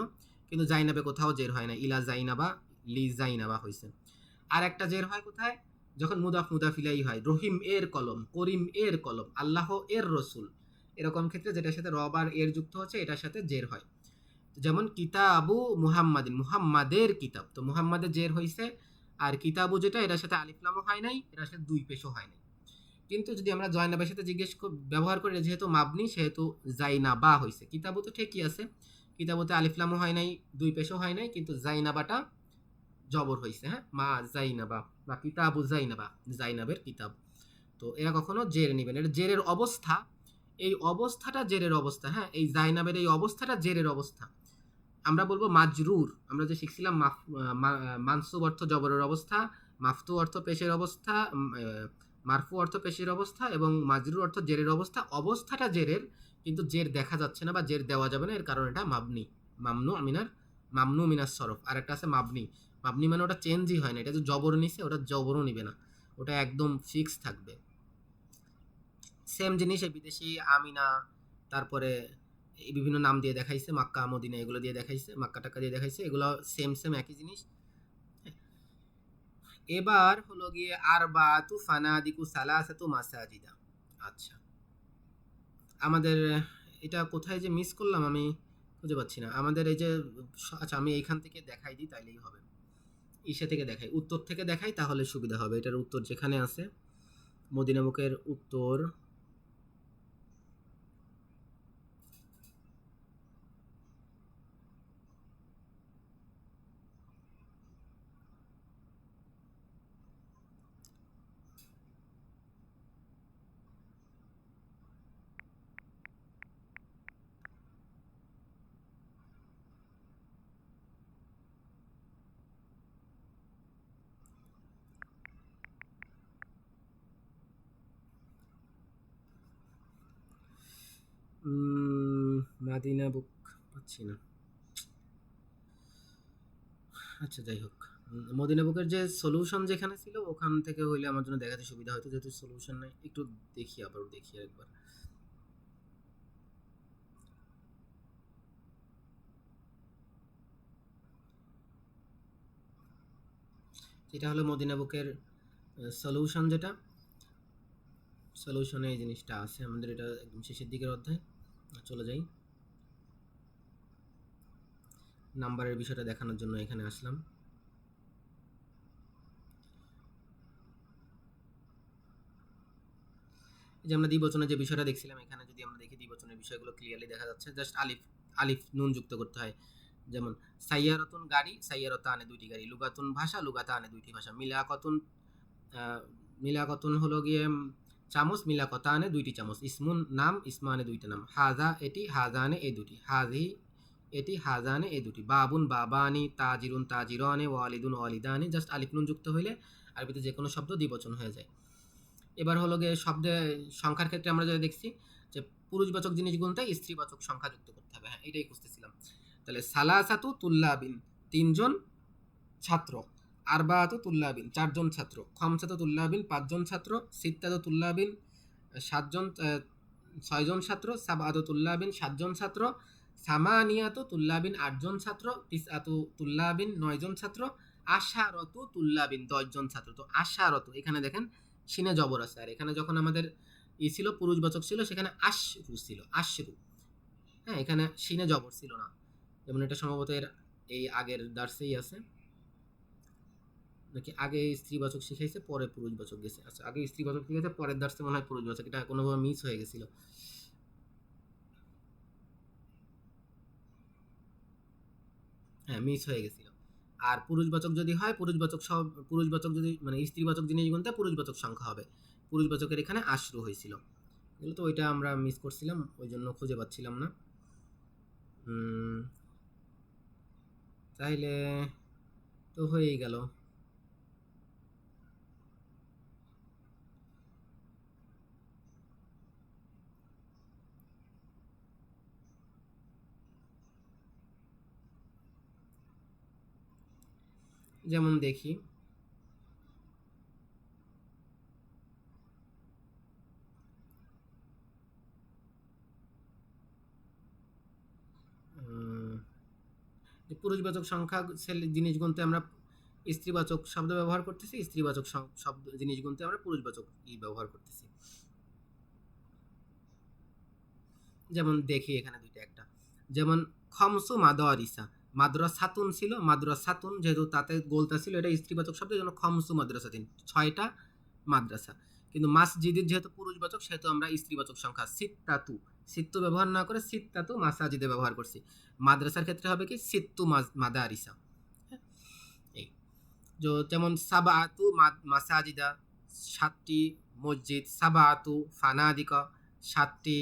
কিন্তু জাইনাবে কোথাও জের হয় না, ইলা জাইনাবা, লি জাইনাবা হয়েছে। আর একটা জের হয় কোথায়, যখন মুদাফ মুদাফিলাই হয়। রহিম এর কলম, করিম এর কলম, আল্লাহ এর রসুল, এরকম ক্ষেত্রে যেটার সাথে রব আর এর যুক্ত হচ্ছে এটার সাথে জের হয়। যেমন কিতাবু মুহাম্মাদিন, মুহাম্মাদের কিতাব, তো মুহাম্মাদের জের হইছে। আর কিতাবু যেটা, এটার সাথে আলিফলামও হয় নাই, এটার সাথে দুই পেশও হয় নাই। কিন্তু যদি আমরা জয়নাবের সাথে ব্যবহার করি, যেহেতু মাবনি সেহেতু জাইনাবা হয়েছে। কিতাবু তো ঠিকই আছে, কিতাবুতে আলিফলামও হয় নাই, দুই পেশও হয় নাই, কিন্তু জাইনাবাটা জবর হয়েছে। হ্যাঁ, মা জাইনাবা বা কিতাবু জাইনাবা, জাইনাবের কিতাব। তো এরা কখনো জের নিবেন, এটা জেরের অবস্থা। এই অবস্থাটা জেরের অবস্থা। হ্যাঁ, এই জাইনাবের এই অবস্থাটা জেরের অবস্থা। আমরা বলবো মাজরুর। আমরা যে শিখছিলাম মানসুব অর্থ জবরের অবস্থা, মাফতু অর্থ পেশের অবস্থা, মারফু অর্থ পেশের অবস্থা, এবং মাজরুর অর্থ জেরের অবস্থা। অবস্থাটা জেরের, কিন্তু জের দেখা যাচ্ছে না বা জের দেওয়া যাবে না, এর কারণ এটা মাবনি। মামনু মিনাস সরফ। আর একটা আছে মাবনি। মাবনি মানে ওটা চেঞ্জই হয় না, এটা যে জবর নিছে ওটা জবরও নিবে না, ওটা একদম ফিক্স থাকবে। সেম জিনিস এই বিদেশি আমিনা, তারপরে এই বিভিন্ন নাম দিয়ে দেখাইছে, মাক্কা মদিনা এগুলো দিয়ে দেখাইছে, মাক্কা টাক্কা দিয়ে দেখাইছে, এগুলো সেম সেম একই জিনিস। এবার হলো গিয়ে আরবাতু ফানাদিকু সালাসাতু মাসাজিদা। আচ্ছা, আমাদের এটা কোথায় যে মিস করলাম আমি খুঁজে পাচ্ছি না। আমাদের এই যে, আচ্ছা আমি এইখান থেকে দেখাই দিই তাইলেই হবে। ইসে থেকে দেখাই, উত্তর থেকে দেখাই, তাহলে সুবিধা হবে। এটার উত্তর যেখানে আছে, মদিনা মুখের উত্তর, মাদিনা বুক পাচ্ছি না। আচ্ছা যাই হোক, মদিনা বুকের যে সলিউশন যেখানে ছিল ওখান থেকে হইলে আমার জন্য দেখাতে সুবিধা হতো, যেহেতু সলিউশন নাই। একটু দেখি, আবার দেখি একবার। এটা হলো মদিনা বুকের সলিউশন, যেটা সলিউশনে এই জিনিসটা আছে আমাদের। এটা একদম শেষের দিকের অধ্যায়, চলে যাই। নাম্বারের বিষয়টা দেখানোর জন্য এখানে আসলাম। এই যে আমরা দ্বিবচনের যে বিষয়টা দেখছিলাম, এখানে যদি আমরা দেখি দ্বিবচনের বিষয়গুলো ক্লিয়ারলি দেখা যাচ্ছে। জাস্ট আলিফ আলিফ নুন যুক্ত করতে হয়। যেমন সাইয়ারাতুন গাড়ি, সাইয়ারাতা আনে দুইটি গাড়ি। লুগাতুন ভাষা, লুগাতা আনে দুইটি ভাষা। মিলাকাতুন মিলাকাতুন হলো গিয়ে চামচ, মিলাকতা আনে দুইটি চামচ। ইসমুন নাম, ইসমা আনে দুইটা নাম। হাজা এটি, হাজা আনে এই দুটি। হাজি এটি, হাজা আনে এই দুটি। বাবুন বাবা আনি, তাজিরুন তাজির আনে, ওয়ালিদুন ওয়ালিদা আনে। জাস্ট আলিফ নুন যুক্ত হইলে আরবিতে যে কোনো শব্দ দ্বিবচন হয়ে যায়। এবার হলো গিয়ে শব্দে সংখ্যার ক্ষেত্রে আমরা যেটা দেখছি যে পুরুষবাচক জিনিস গুনতে স্ত্রীবাচক সংখ্যা যুক্ত করতে হবে। হ্যাঁ, এটাই খুঁজতেছিলাম। তাহলে সালাসাতু তুল্লাবিন, তিনজন ছাত্র। আরবাআতু তুল্লাবিন, চারজন ছাত্র। খামসাতু তুল্লাবিন, পাঁচজন ছাত্র। সিত্তাতু তুল্লাবিন, সাতজন ছয়জন ছাত্র। সাবআতু তুল্লাবিন, সাতজন ছাত্র। সামানিয়াতু তুল্লাবিন, আটজন ছাত্র। তিসআতু তুল্লাবিন, নয়জন ছাত্র। আশারতু তুল্লাবিন, 10জন ছাত্র। তো আশারতু এখানে দেখেন সিনে জবর আছে, আর এখানে যখন আমাদের ছিল পুরুষবাচক ছিল সেখানে আশরু ছিল, আশরু। হ্যাঁ, এখানে সিনে জবর ছিল না। যেমন এটা সম্ভবত এর এই আগের দার্সেই আছে, নাকি আগে স্ত্রীবাচক শিখাইছে পরে পুরুষবাচক গেছে। আচ্ছা, আগে স্ত্রীবাচক শিখাইছে পরের দার্সে মনে হয় পুরুষবাচক, এটা কোনোভাবে মিস হয়ে গেছিল। হ্যাঁ, মিস হয়ে গেছিল। আর পুরুষবাচক যদি হয়, পুরুষবাচক যদি মানে স্ত্রীবাচক জিনিস গুনতে পুরুষবাচক সংখ্যা হবে। পুরুষবাচকের এখানে আশরু হয়েছিল, এগুলো তো ওইটা আমরা মিস করছিলাম, ওই জন্য খুঁজে পাচ্ছিলাম না। তাইলে তো হয়েই গেল। যেমন দেখি, পুরুষবাচক সংখ্যা জিনিস গুনতে আমরা স্ত্রীবাচক শব্দ ব্যবহার করতেছি, স্ত্রীবাচক শব্দ জিনিস গুনতে আমরা পুরুষবাচক ব্যবহার করতেছি। যেমন দেখি এখানে দুইটা, একটা যেমন খমসু মাদারিসা, মাদ্রাসাতুন ছিল, মাদ্রাসাতুন যেহেতু তাতে গোলতা ছিল, এটা স্ত্রীবাচক শব্দ, যেন খমসু মাদ্রাসাতিন, 6টা মাদ্রাসা। কিন্তু মাসজিদের যেহেতু পুরুষবাচক সেহেতু আমরা স্ত্রীবাচক সংখ্যা সিত্তাতু, সিত্তু ব্যবহার না করে সিত্তাতু মাসাজিদে ব্যবহার করছি। মাদ্রাসার ক্ষেত্রে হবে কি সিত্তু মাদারিসা। এই যেমন সাবাআতু মাসাজিদা, 7টি মসজিদ। সাবাআতু ফানাদিকা, 7টি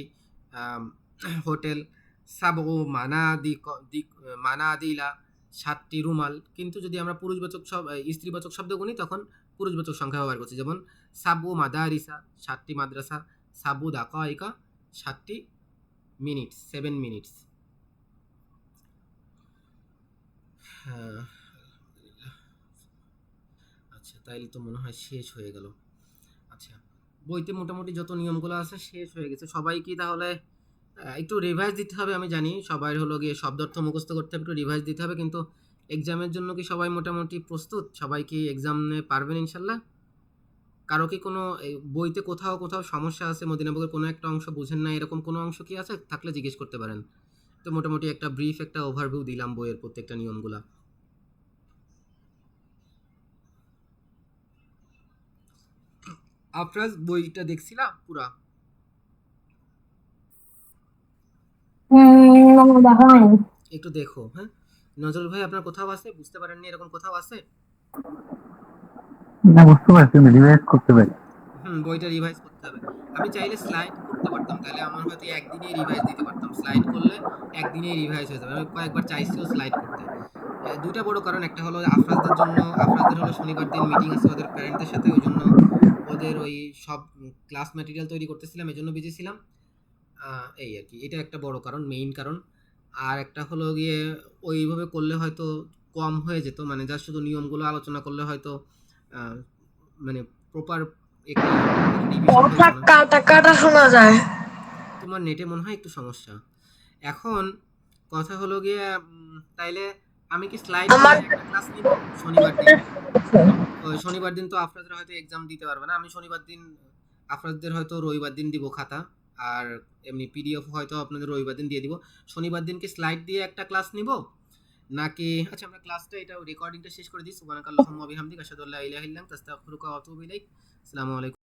হোটেল। সাবউ মানাদিলা, 7টি রুমাল। কিন্তু যদি আমরা পুরুষবাচক স্ত্রীবাচক শব্দ গুনি তখন পুরুষবাচক সংখ্যা ব্যবহার করছি। যেমন সাবু মাদারিসা, 7টি মাদ্রাসা। সাবু দাকাইকা, 7টি মিনিটস, 7 মিনিটস। হ্যাঁ, আচ্ছা তাইলে তো মনে হয় শেষ হয়ে গেল। আচ্ছা, বইতে মোটামুটি যত নিয়মগুলো আছে শেষ হয়ে গেছে। সবাই কি তাহলে একটু রিভাইজ দিতে হবে? আমি জানি সবাই হলো গিয়ে শব্দ অর্থ মুখস্থ করতে হবে, একটু রিভাইজ দিতে হবে। কিন্তু এক্সামের জন্য কি সবাই মোটামুটি প্রস্তুত? সবাই কি এক্সামে পারবেন ইনশাল্লাহ? কারো কি কোনো বইতে কোথাও কোথাও সমস্যা আছে, মদিনাবুকের কোনো একটা অংশ বুঝেন না, এরকম কোনো অংশ কি আছে? থাকলে জিজ্ঞেস করতে পারেন। তো মোটামুটি একটা ব্রিফ একটা ওভারভিউ দিলাম বইয়ের প্রত্যেকটা নিয়মগুলা। আফরাজ বইটা দেখছিলাম পুরা? দেখা হয়নি। একটু দেখো। হ্যাঁ, নজরুল ভাই আপনার কোথাও আছে বুঝতে পারেননি, এরকম কোথাও আছে? না, বুঝতে পারছি না, রিভাইজ করতে পারি। বইটা রিভাইজ করতে হবে। আমি চাইলে স্লাইড করতে পারতাম, তাহলে আমার হয়তো একদিনেই রিভাইজ দিতে পারতাম। স্লাইড করলে একদিনেই রিভাইজ হয়ে যাবে। আমি কয়েকবার চাইছিও স্লাইড করতে। দুইটা বড় কারণ, একটা হলো আফরাজদের জন্য, আফরাজদের হলো শনিবার দিন মিটিং আছে ওদের প্যারেন্টদের সাথে, ওই জন্য ওদের ওই সব ক্লাস ম্যাটেরিয়াল তৈরি করতেছিলাম, এই জন্য বিজি ছিলাম। এই আর কি, এটা একটা বড় কারণ, মেইন কারণ। আর একটা হলো গিয়ে ওইভাবে করলে হয়তো কম হয়ে যেত, মানে যা শুধু নিয়মগুলো আলোচনা করলে হয়তো আহ, মানে প্রপার একটা রিভিশন হইতো কথা না। কাটা কাটা শোনা যায়। তোমার নেটে মনে হয় একটু সমস্যা। এখন কথা হলো গিয়ে তাইলে আমি কি স্লাইড দিয়ে আমার একটা ক্লাস নিব শনিবার দিন? ওই শনিবার দিন তো আফরাজরা হয়তো এক্সাম দিতে পারবে না, আমি শনিবার দিন আফরাজদের হয়তো রবিবার দিন দিব খাতা, আর এমনি পিডিএফ হয়তো আপনাদের রবিবার দিন দিয়ে দিব। শনিবার দিন কি স্লাইড দিয়ে একটা ক্লাস নিব নাকি? আচ্ছা, আমরা ক্লাসটা এটা রেকর্ডিংটা শেষ করে দিই। সুবহানাকাল্লাহুম্মা ওয়া বিহামদিকা আশহাদু আল্লা ইলাহা ইল্লা আনতা আস্তাগফিরুকা ওয়া আতুবু ইলাইক। আসসালামু আলাইকুম।